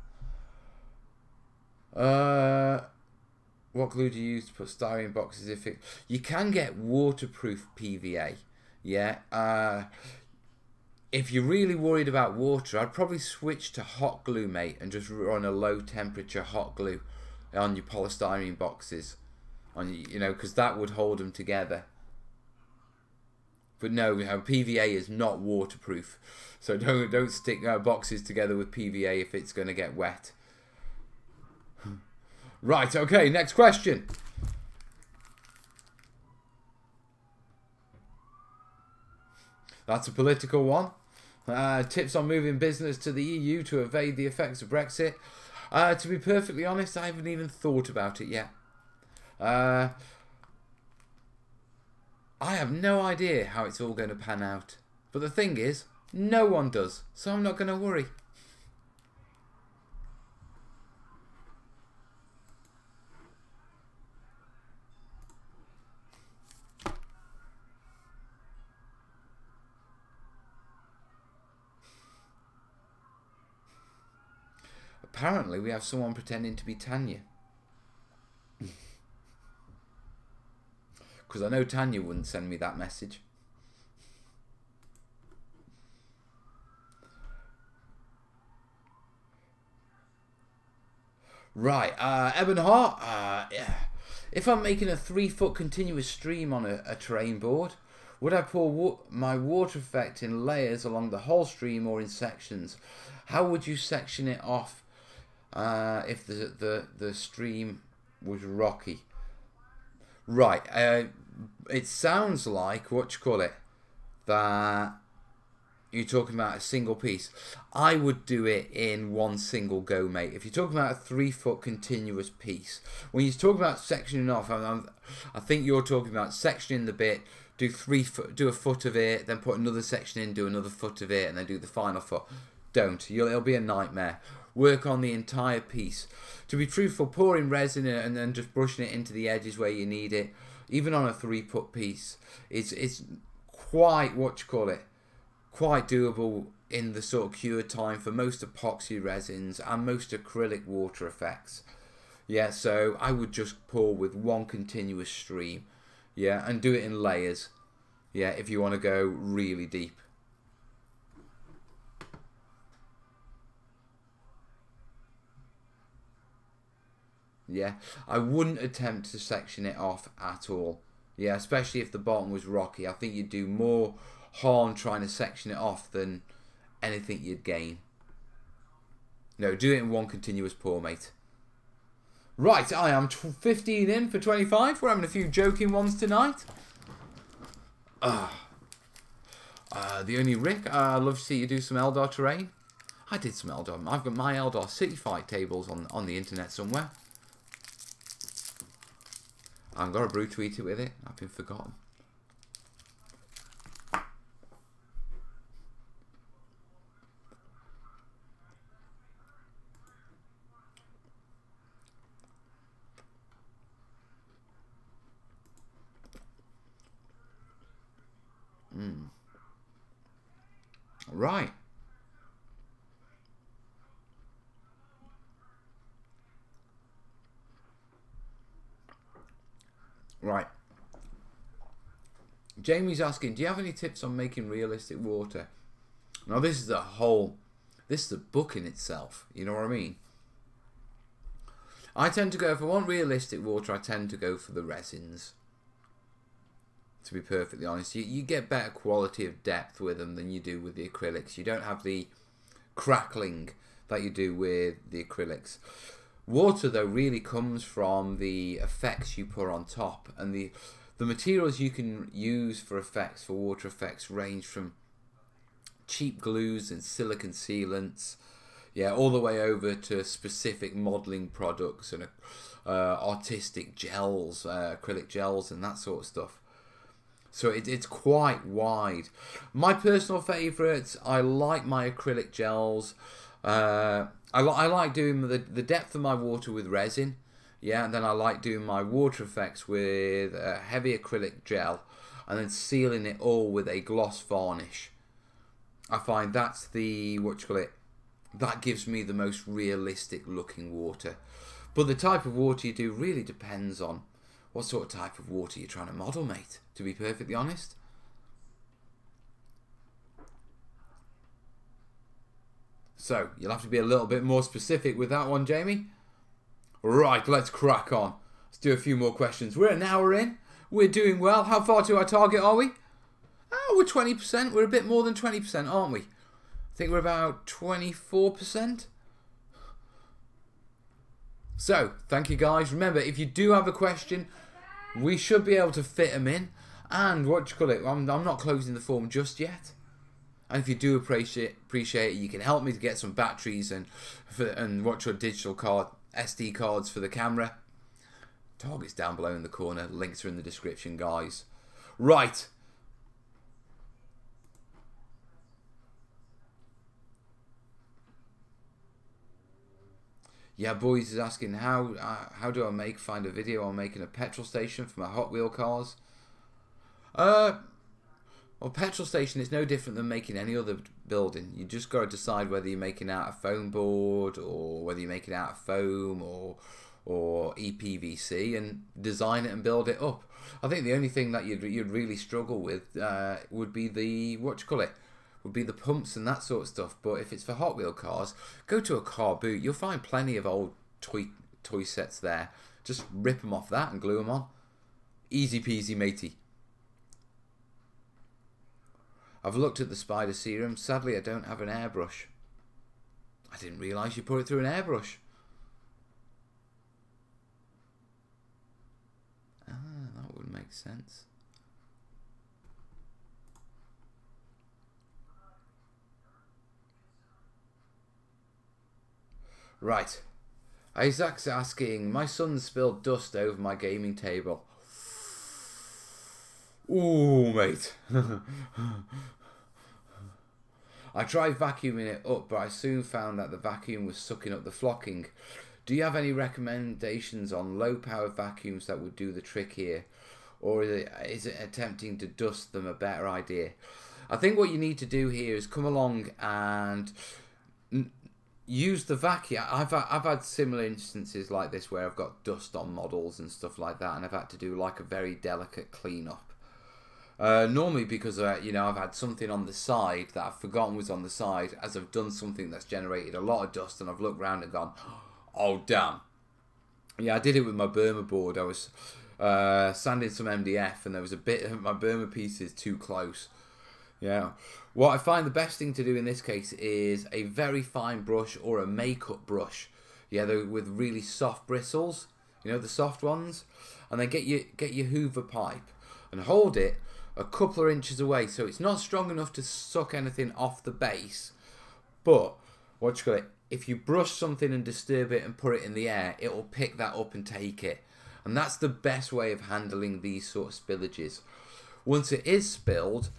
Speaker 1: What glue do you use to put styrene boxes if it... You can get waterproof PVA, yeah. If you're really worried about water, I'd probably switch to hot glue, mate, and just run a low temperature hot glue on your polystyrene boxes. You know, because that would hold them together. But no, you know, PVA is not waterproof, so don't stick boxes together with PVA if it's going to get wet. Right, okay, next question. That's a political one. Tips on moving business to the EU to evade the effects of Brexit. To be perfectly honest, I haven't even thought about it yet. I have no idea how it's all going to pan out. But the thing is, no one does, so I'm not going to worry. Apparently, we have someone pretending to be Tanya. Because I know Tanya wouldn't send me that message. Right, Ebonheart, yeah. If I'm making a 3-foot continuous stream on a terrain board, would I pour my water effect in layers along the whole stream or in sections? How would you section it off if the stream was rocky? Right, it sounds like, that you're talking about a single piece. I would do it in one single go, mate. If you're talking about a 3-foot continuous piece, when you're talking about sectioning off, I think you're talking about sectioning the bit, do a foot of it, then put another section in, do another foot of it, and then do the final foot. Don't. It'll be a nightmare. Work on the entire piece. To be truthful, pouring resin and then just brushing it into the edges where you need it, even on a 3-foot piece, it's quite, quite doable in the sort of cure time for most epoxy resins and most acrylic water effects. Yeah, so I would just pour with one continuous stream, yeah, and do it in layers, yeah, if you want to go really deep. Yeah, I wouldn't attempt to section it off at all. Yeah, especially if the bottom was rocky. I think you'd do more harm trying to section it off than anything you'd gain. No, do it in one continuous pour, mate. Right, I am 15 in for 25. We're having a few joking ones tonight. The only Rick, I'd love to see you do some Eldar terrain. I did some Eldar. I've got my Eldar city fight tables on the internet somewhere. I've got a brew tweet it with it. I've been forgotten. Right. Right. Jamie's asking, do you have any tips on making realistic water? Now this is a book in itself, you know what I mean? I tend to go, if I want realistic water, I tend to go for the resins. To be perfectly honest, you get better quality of depth with them than you do with the acrylics. You don't have the crackling that you do with the acrylics. Water, though, really comes from the effects you put on top, and the materials you can use for effects, for water effects, range from cheap glues and silicon sealants, yeah, all the way over to specific modelling products and artistic gels, acrylic gels, and that sort of stuff. So it's quite wide. My personal favourites, I like my acrylic gels. I like doing the depth of my water with resin. Yeah, and then I like doing my water effects with a heavy acrylic gel and then sealing it all with a gloss varnish. I find that's the, that gives me the most realistic looking water. But the type of water you do really depends on what sort of type of water you're trying to model, mate, to be perfectly honest. So, you'll have to be a little bit more specific with that one, Jamie. Right, let's crack on. Let's do a few more questions. We're an hour in. We're doing well. How far to our target are we? Oh, we're 20%. We're a bit more than 20%, aren't we? I think we're about 24%. So, thank you guys. Remember, if you do have a question, we should be able to fit them in. And I'm not closing the form just yet. And if you do appreciate it, you can help me to get some batteries and digital card, SD cards for the camera. Target's down below in the corner. Links are in the description, guys. Right. Yeah, boys is asking how do I find a video on making a petrol station for my Hot Wheel cars. Well, petrol station is no different than making any other building. You just got to decide whether you're making out of foam board or whether you're making out of foam or EPVC, and design it and build it up. I think the only thing that you'd really struggle with would be the would be the pumps and that sort of stuff. But if it's for Hot Wheel cars, go to a car boot. You'll find plenty of old toy sets there. Just rip them off that and glue them on. Easy peasy, matey. I've looked at the spider serum. Sadly, I don't have an airbrush. I didn't realise you put it through an airbrush. Ah, that would make sense. Right. Isaac's asking, my son spilled dust over my gaming table. Ooh, mate. I tried vacuuming it up, but I soon found that the vacuum was sucking up the flocking. Do you have any recommendations on low-powered vacuums that would do the trick here? Or is it attempting to dust them a better idea? I think what you need to do here is come along and use the vacuum. I've had similar instances like this where I've got dust on models and stuff like that, and I've had to do like a very delicate clean-up. Normally because I've had something on the side that I've forgotten was on the side, as I've done something that's generated a lot of dust, and I've looked around and gone, oh damn, Yeah, I did it with my Burma board. I was sanding some MDF and there was a bit of my Burma pieces too close. Yeah. What I find the best thing to do in this case is a very fine brush or a makeup brush. Yeah, with really soft bristles. You know, the soft ones. And then get your Hoover pipe and hold it a couple of inches away so it's not strong enough to suck anything off the base. But, what you call it, if you brush something and disturb it and put it in the air, it will pick that up and take it. And that's the best way of handling these sort of spillages. Once it is spilled,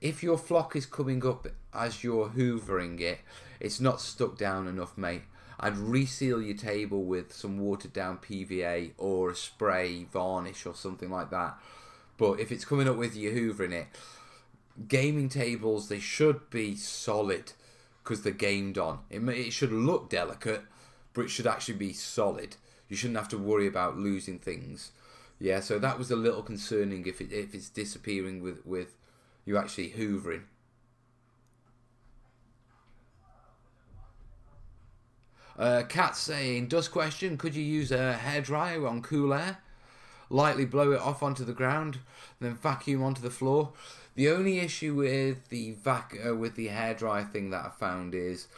Speaker 1: if your flock is coming up as you're hoovering it, it's not stuck down enough, mate. I'd reseal your table with some watered down PVA or a spray varnish or something like that. But if it's coming up with you hoovering it, gaming tables, they should be solid because they're gamed on. It should look delicate, but it should actually be solid. You shouldn't have to worry about losing things. Yeah, so that was a little concerning if it's disappearing with you actually hoovering. Kat saying, dust question, could you use a hairdryer on cool air? Lightly blow it off onto the ground, then vacuum onto the floor. The only issue with the hairdryer thing that I found is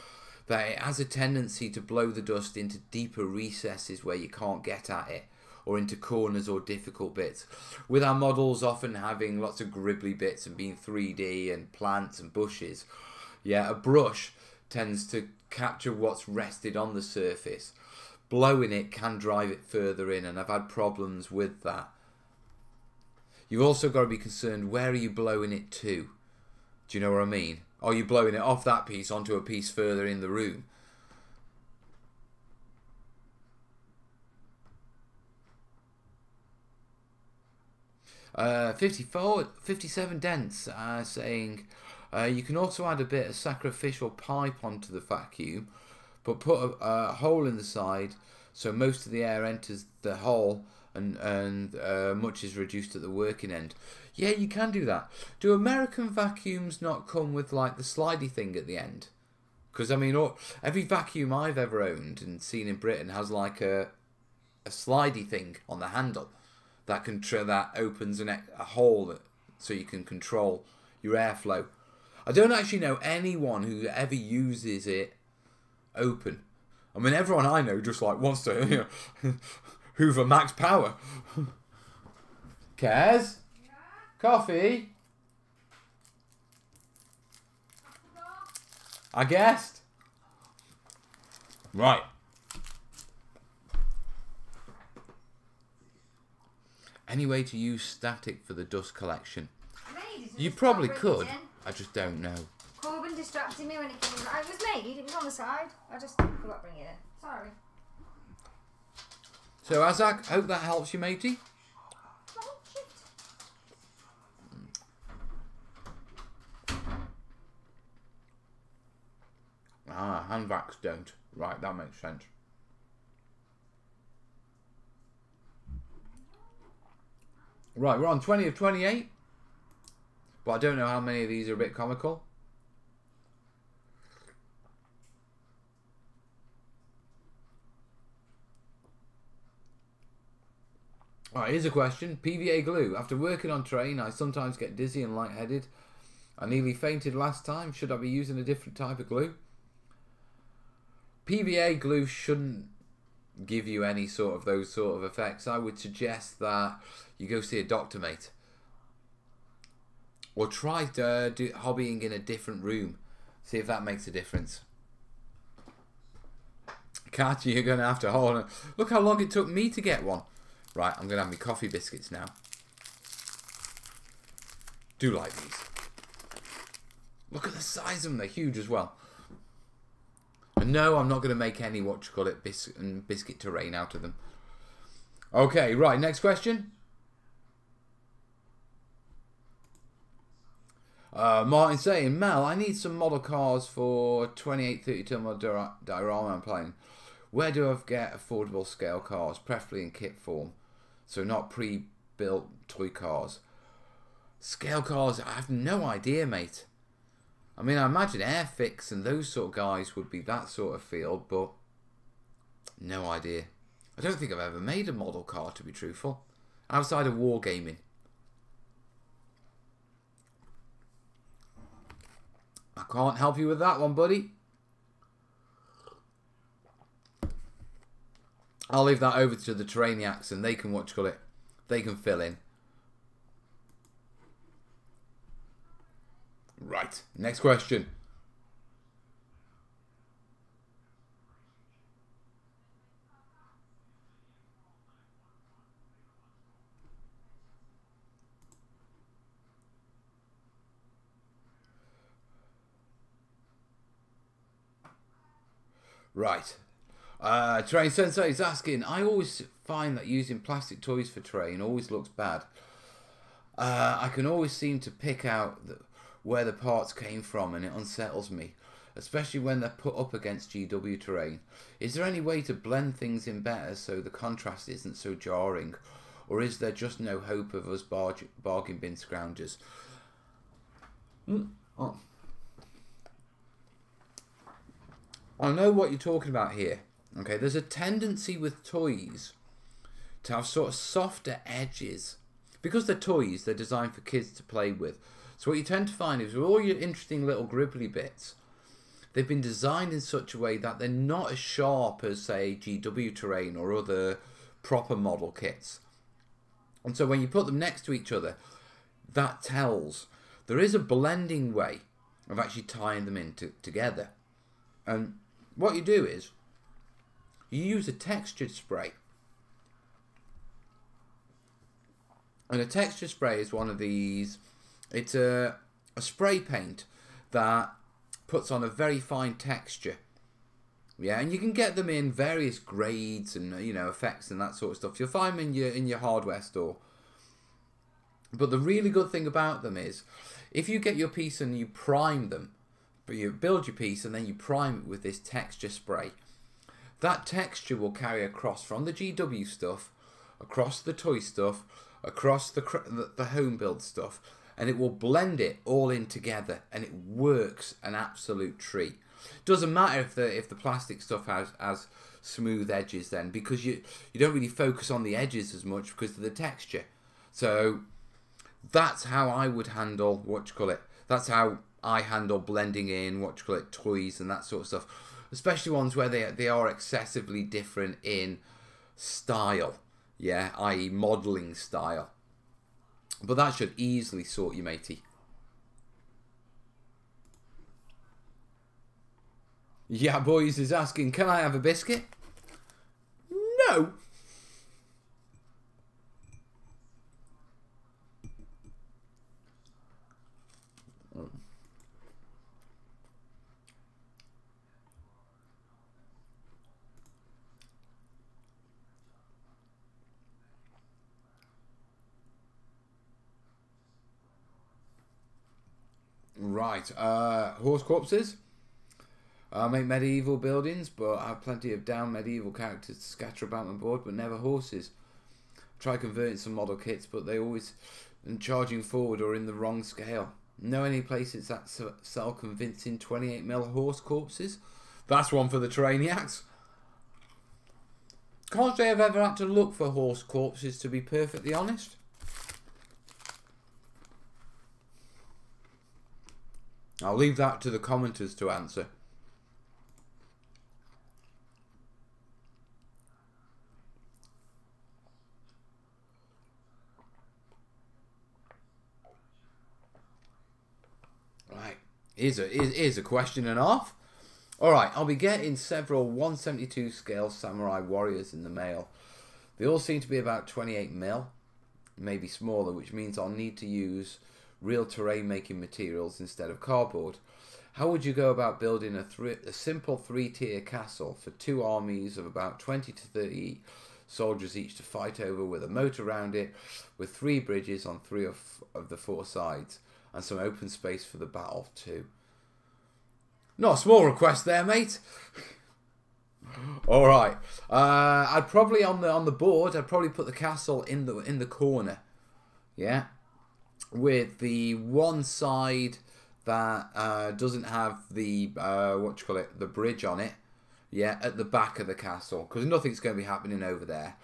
Speaker 1: that it has a tendency to blow the dust into deeper recesses where you can't get at it, or into corners or difficult bits. With our models often having lots of gribbly bits and being 3D and plants and bushes, yeah, a brush tends to capture what's rested on the surface. Blowing it can drive it further in, and I've had problems with that. You've also got to be concerned, where are you blowing it to? Do you know what I mean? Are you blowing it off that piece onto a piece further in the room? Uh, 57 dents saying, you can also add a bit of sacrificial pipe onto the vacuum, but put a hole in the side so most of the air enters the hole and much is reduced at the working end. Yeah, you can do that. Do American vacuums not come with like the slidey thing at the end? Because I mean, every vacuum I've ever owned and seen in Britain has like a slidey thing on the handle that that opens a hole so you can control your airflow. I don't actually know anyone who ever uses it open. I mean, everyone I know just like wants to hoover max power. Kaz?
Speaker 3: Yeah?
Speaker 1: Coffee? I guessed. Right. Any way to use static for the dust collection? You probably could. I just don't know.
Speaker 3: Corbin distracted me when it came. It was made. It was on the side. I just forgot to bring it in. Sorry.
Speaker 1: So, Azak, hope that helps you, matey.
Speaker 3: Oh, shit.
Speaker 1: Ah, hand vacs don't. Right, that makes sense. Right, we're on 20 of 28. But I don't know how many of these are a bit comical. Alright, here's a question. PVA glue. After working on terrain, I sometimes get dizzy and lightheaded. I nearly fainted last time. Should I be using a different type of glue? PVA glue shouldn't give you any sort of those sort of effects. I would suggest that you go see a doctor, mate. Or try to do hobbying in a different room. See if that makes a difference. Kat, you're going to have to hold on. Look how long it took me to get one. Right, I'm going to have my coffee biscuits now. Do like these. Look at the size of them. They're huge as well. And no, I'm not going to make any, what you call it, biscuit terrain out of them. Okay, right, next question. Martin saying, Mel, I need some model cars for 2832 model diorama I'm playing. Where do I get affordable scale cars, preferably in kit form? So not pre-built toy cars. Scale cars, I have no idea, mate. I mean, I imagine Airfix and those sort of guys would be that sort of field, but no idea. I don't think I've ever made a model car, to be truthful, outside of wargaming. I can't help you with that one, buddy. I'll leave that over to the terrainiacs and they can they can fill in. Right, next question. Right. Terrain Sensei is asking, I always find that using plastic toys for terrain always looks bad. I can always seem to pick out where the parts came from and it unsettles me, especially when they're put up against GW terrain. Is there any way to blend things in better so the contrast isn't so jarring? Or is there just no hope of us bargain bin scroungers? Oh. I know what you're talking about here. Okay, there's a tendency with toys to have sort of softer edges. Because they're toys, they're designed for kids to play with. So what you tend to find is with all your interesting little gribbly bits, they've been designed in such a way that they're not as sharp as, say, GW terrain or other proper model kits. And so when you put them next to each other, that tells. There is a blending way of actually tying them in together. And what you do is, you use a textured spray. And a texture spray is one of these, it's a spray paint that puts on a very fine texture. Yeah, and you can get them in various grades and, you know, effects and that sort of stuff. You'll find them in your hardware store. But the really good thing about them is, if you get your piece and you prime them, but you build your piece and then you prime it with this texture spray, that texture will carry across from the GW stuff, across the toy stuff, across the home build stuff, and it will blend it all in together, and it works an absolute treat. Doesn't matter if the plastic stuff has smooth edges then, because you don't really focus on the edges as much because of the texture. So that's how I would handle that's how I handle blending in toys and that sort of stuff, especially ones where they are excessively different in style. Yeah, i.e. modelling style. But that should easily sort you, matey. Yeah, boys is asking, can I have a biscuit? No. Right, horse corpses. Make medieval buildings, but I have plenty of down medieval characters to scatter about my board, but never horses. Try converting some model kits, but they always charging forward or in the wrong scale. Know any places that sell convincing 28mm horse corpses? That's one for the terrainiacs. Can't say I've ever had to look for horse corpses, to be perfectly honest. I'll leave that to the commenters to answer. Right, here's a question and a half. Alright, I'll be getting several 172 scale samurai warriors in the mail. They all seem to be about 28mm, maybe smaller, which means I'll need to use real terrain making materials instead of cardboard. How would you go about building a simple 3-tier castle for 2 armies of about 20 to 30 soldiers each to fight over, with a moat around it, with 3 bridges on 3 of the 4 sides, and some open space for the battle too? Not a small request there, mate. All right. I'd probably on the board, I'd probably put the castle in the corner. Yeah. With the one side that doesn't have the the bridge on it, Yeah, at the back of the castle, because nothing's going to be happening over there.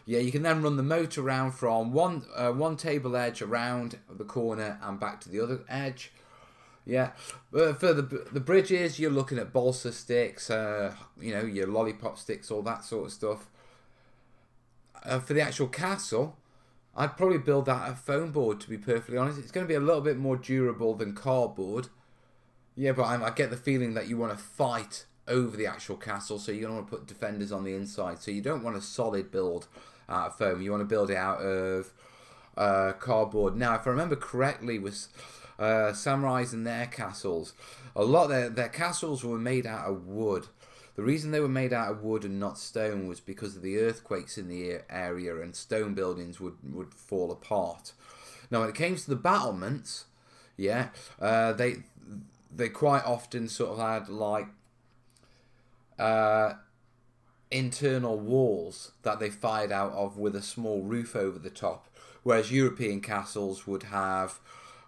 Speaker 1: Yeah, you can then run the moat around from one table edge around the corner and back to the other edge. Yeah, but for the bridges, you're looking at balsa sticks, you know, your lollipop sticks, all that sort of stuff. For the actual castle, I'd probably build that a foam board, to be perfectly honest. It's going to be a little bit more durable than cardboard. Yeah, but I get the feeling that you want to fight over the actual castle, so you're going to want to put defenders on the inside. So you don't want a solid build out of foam. You want to build it out of cardboard. Now, if I remember correctly, with samurais and their castles, a lot of their castles were made out of wood. The reason they were made out of wood and not stone was because of the earthquakes in the area, and stone buildings would fall apart. Now, when it came to the battlements, yeah, they quite often sort of had like internal walls that they fired out of with a small roof over the top, whereas European castles would have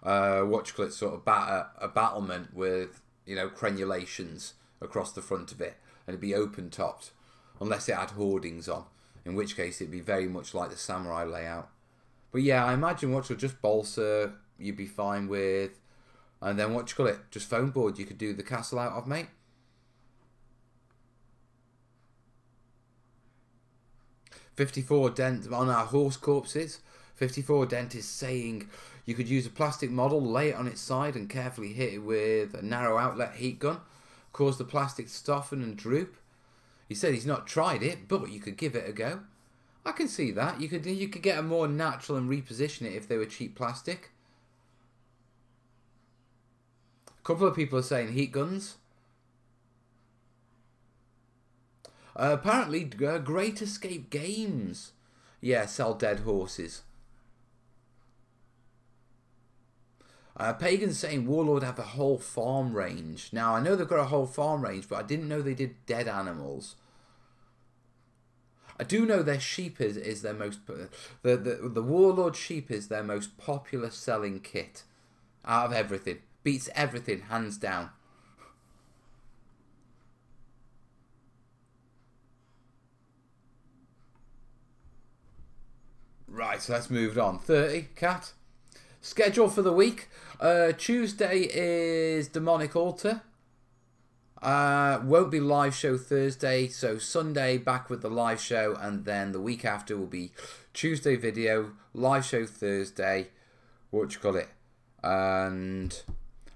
Speaker 1: sort of a battlement with, you know, crenulations across the front of it, and it'd be open topped unless it had hoardings on, in which case it'd be very much like the samurai layout. But yeah, I imagine just balsa you'd be fine with, and then just foam board you could do the castle out of, mate. $54 dent on our horse corpses. $54 dent is saying you could use a plastic model, lay it on its side and carefully hit it with a narrow outlet heat gun, cause the plastic to soften and droop. He said he's not tried it, but you could give it a go. I can see that. You could get a more natural and reposition it if they were cheap plastic. A couple of people are saying heat guns. Apparently, Great Escape Games, yeah, sell dead horses. Pagan's saying Warlord have a whole farm range. Now, I know they've got a whole farm range, but I didn't know they did dead animals. I do know their sheep is their most... The Warlord sheep is their most popular selling kit out of everything. Beats everything, hands down. Right, so let's move on. 30, Cat. Schedule for the week. Tuesday is Demonic Altar. Won't be live show Thursday, so Sunday back with the live show, and then the week after will be Tuesday video, live show Thursday, and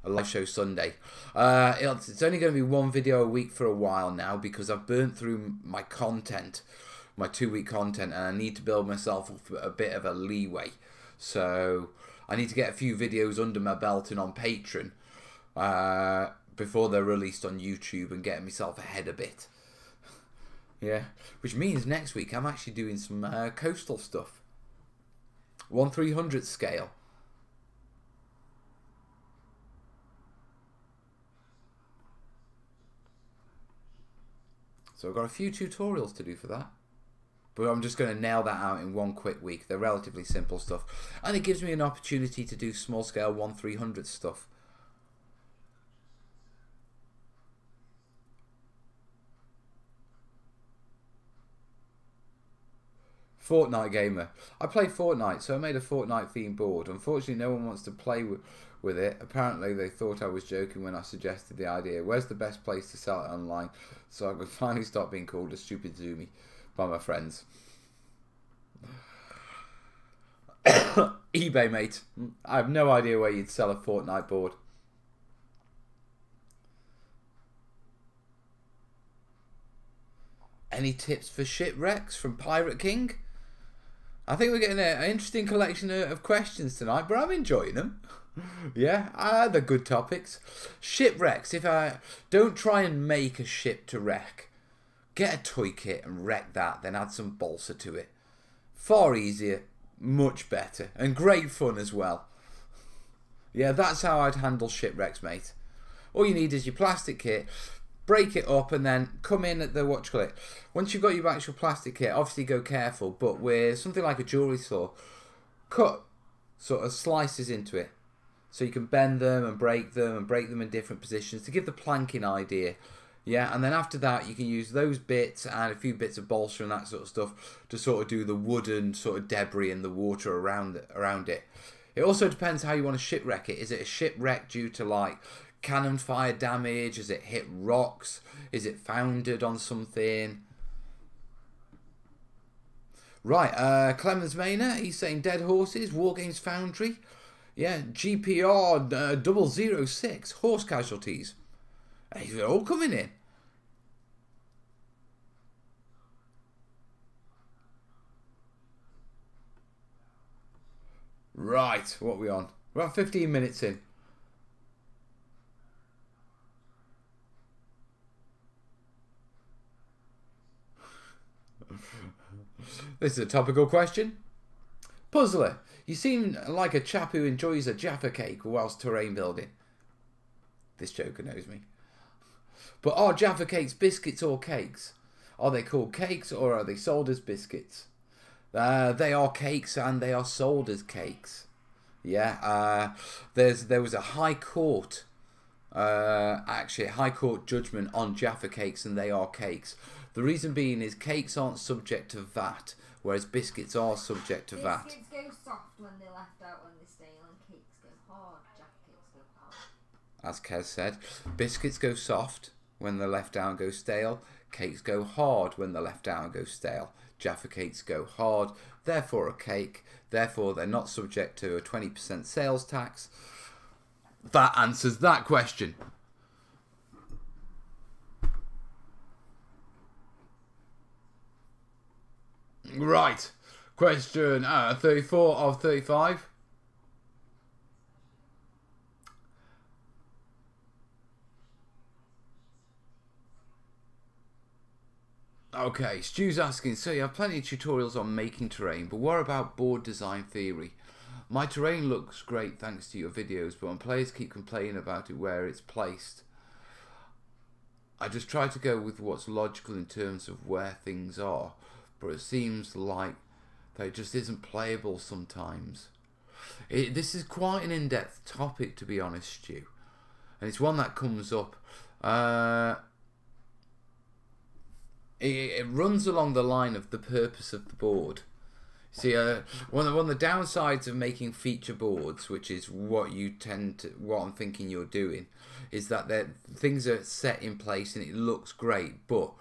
Speaker 1: a live show Sunday. It's only going to be one video a week for a while now, because I've burnt through my content, my 2-week content, and I need to build myself up a bit of a leeway. So I need to get a few videos under my belt and on Patreon before they're released on YouTube, and get myself ahead a bit. Yeah, which means next week I'm actually doing some coastal stuff. 1/300 scale. So I've got a few tutorials to do for that. But I'm just going to nail that out in one quick week. They're relatively simple stuff. And it gives me an opportunity to do small scale 1/300 stuff. Fortnite gamer. I play Fortnite, so I made a Fortnite themed board. Unfortunately, no one wants to play with it. Apparently, they thought I was joking when I suggested the idea. Where's the best place to sell it online? So I could finally stop being called a stupid Zoomy by my friends. eBay, mate. I have no idea where you'd sell a Fortnite board. Any tips for shipwrecks from Pirate King? I think we're getting an interesting collection of questions tonight, but I'm enjoying them. Yeah, they're good topics. Shipwrecks. Don't try and make a ship to wreck. Get a toy kit and wreck that, then add some balsa to it. Far easier, much better, and great fun as well. Yeah, that's how I'd handle shipwrecks, mate. All you need is your plastic kit, break it up, and then come in at the once you've got your actual plastic kit, obviously go careful, but with something like a jewellery saw, cut sort of slices into it, so you can bend them and break them in different positions to give the planking idea. Yeah, and then after that you can use those bits and a few bits of bolster and that sort of stuff to sort of do the wooden sort of debris and the water around it. It also depends how you want to shipwreck it. Is it a shipwreck due to like cannon fire damage? Is it hit rocks? Is it foundered on something? Right, Clemens Maynard, he's saying Dead Horses, Wargames Foundry. Yeah, GPR 006, horse casualties. They're all coming in. Right, what are we on? We're about 15 minutes in. This is a topical question. Puzzler, you seem like a chap who enjoys a Jaffa cake whilst terrain building. This joker knows me. But are Jaffa cakes biscuits or cakes? Are they called cakes or are they sold as biscuits? They are cakes and they are sold as cakes. Yeah, there was a High Court, actually a High Court judgment on Jaffa cakes and they are cakes. The reason being is cakes aren't subject to VAT, whereas biscuits are subject to VAT.
Speaker 3: Biscuits go soft when they're left out when they're stale, and cakes go hard. Jaffa cakes go hard.
Speaker 1: As Kez said, biscuits go soft when they're left out and go stale. Cakes go hard when they're left out and go stale. Jaffa cakes go hard, therefore a cake. Therefore, they're not subject to a 20% sales tax. That answers that question. Right. Question 34 of 35. Okay, Stu's asking, so you have plenty of tutorials on making terrain, but what about board design theory? My terrain looks great thanks to your videos, but when players keep complaining about it where it's placed, I just try to go with what's logical in terms of where things are, but it seems like that it just isn't playable sometimes. This is quite an in-depth topic, to be honest, Stu, and it's one that comes up. It runs along the line of the purpose of the board. See, one of the downsides of making feature boards, which is what I'm thinking you're doing, is that things are set in place and it looks great, but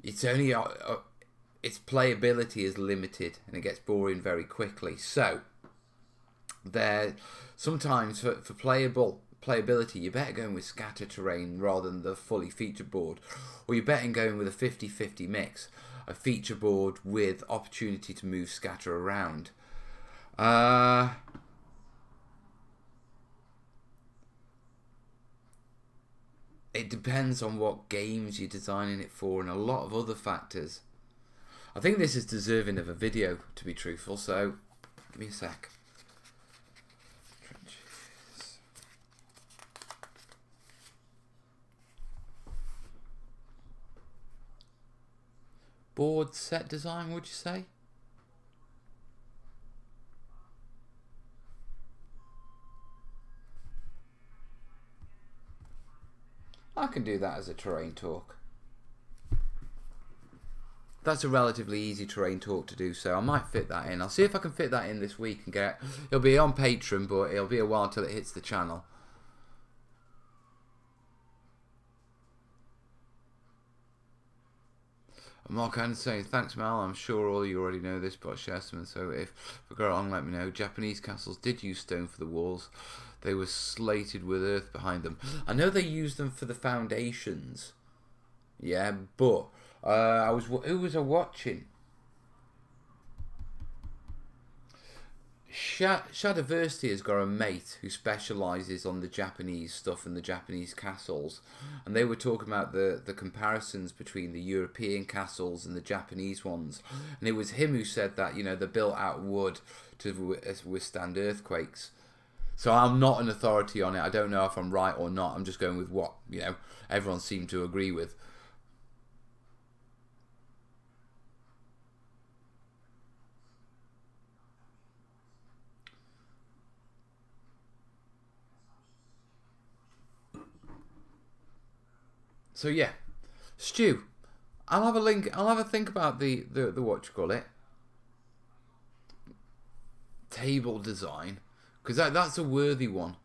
Speaker 1: it's only its playability is limited and it gets boring very quickly. So there, sometimes for playability, you're better going with scatter terrain rather than the fully feature board, or you're better going with a 50-50 mix, a feature board with opportunity to move scatter around. It depends on what games you're designing it for and a lot of other factors. I think this is deserving of a video, to be truthful, so give me a sec. Board set design, would you say? I can do that as a terrain talk. That's a relatively easy terrain talk to do, so I might fit that in. I'll see if I can fit that in this week and get. It'll be on Patreon, but it'll be a while till it hits the channel. Mark Anderson saying, thanks Mal, I'm sure all you already know this, but I'll share some, so if I go on, let me know. Japanese castles did use stone for the walls. They were slated with earth behind them. I know they used them for the foundations. Yeah, but who was I watching? Shadiversity has got a mate who specialises on the Japanese stuff and the Japanese castles, and they were talking about the comparisons between the European castles and the Japanese ones, and it was him who said that, you know, they're built out of wood to withstand earthquakes. So I'm not an authority on it. I don't know if I'm right or not. I'm just going with what, you know, everyone seemed to agree with. So yeah, Stu, I'll have a link. I'll have a think about the what you call it, table design, because that's a worthy one.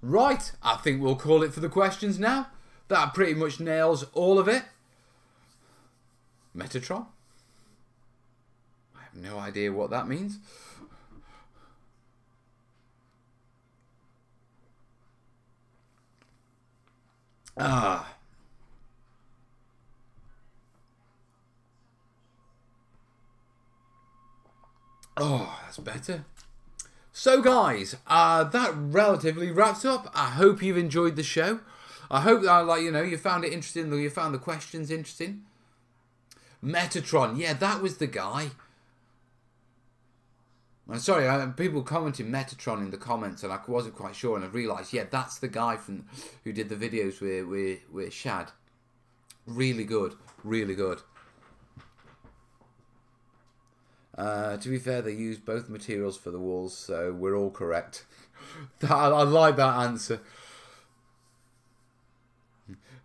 Speaker 1: Right, I think we'll call it for the questions now. That pretty much nails all of it. Metatron? I have no idea what that means. Ah. Oh, that's better. So guys, that relatively wraps up. I hope you've enjoyed the show. I hope that, you found it interesting, or you found the questions interesting. Metatron, yeah, that was the guy. I'm sorry, people commenting Metatron in the comments, and I wasn't quite sure, and I realised, yeah, that's the guy who did the videos with Shad. Really good, really good. To be fair, they used both materials for the walls, so we're all correct. I like that answer.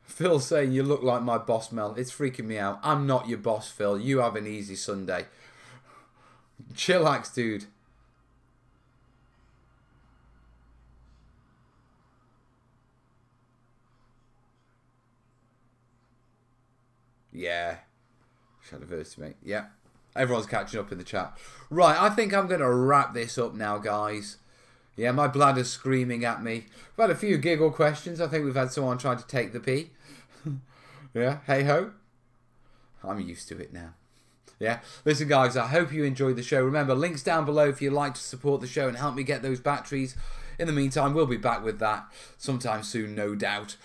Speaker 1: Phil saying, you look like my boss, Mel. It's freaking me out. I'm not your boss, Phil. You have an easy Sunday. Chillax, dude. Yeah. Shadowverse, mate. Yeah. Everyone's catching up in the chat. Right, I think I'm going to wrap this up now, guys. Yeah, my bladder's screaming at me. We've had a few giggle questions. I think we've had someone trying to take the pee. Yeah, hey-ho. I'm used to it now. Yeah, listen, guys, I hope you enjoyed the show. Remember, links down below if you'd like to support the show and help me get those batteries. In the meantime, we'll be back with that sometime soon, no doubt.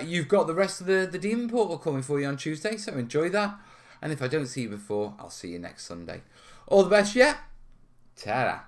Speaker 1: You've got the rest of the Demon Portal coming for you on Tuesday, so enjoy that. And if I don't see you before, I'll see you next Sunday. All the best, yeah? Ta-da.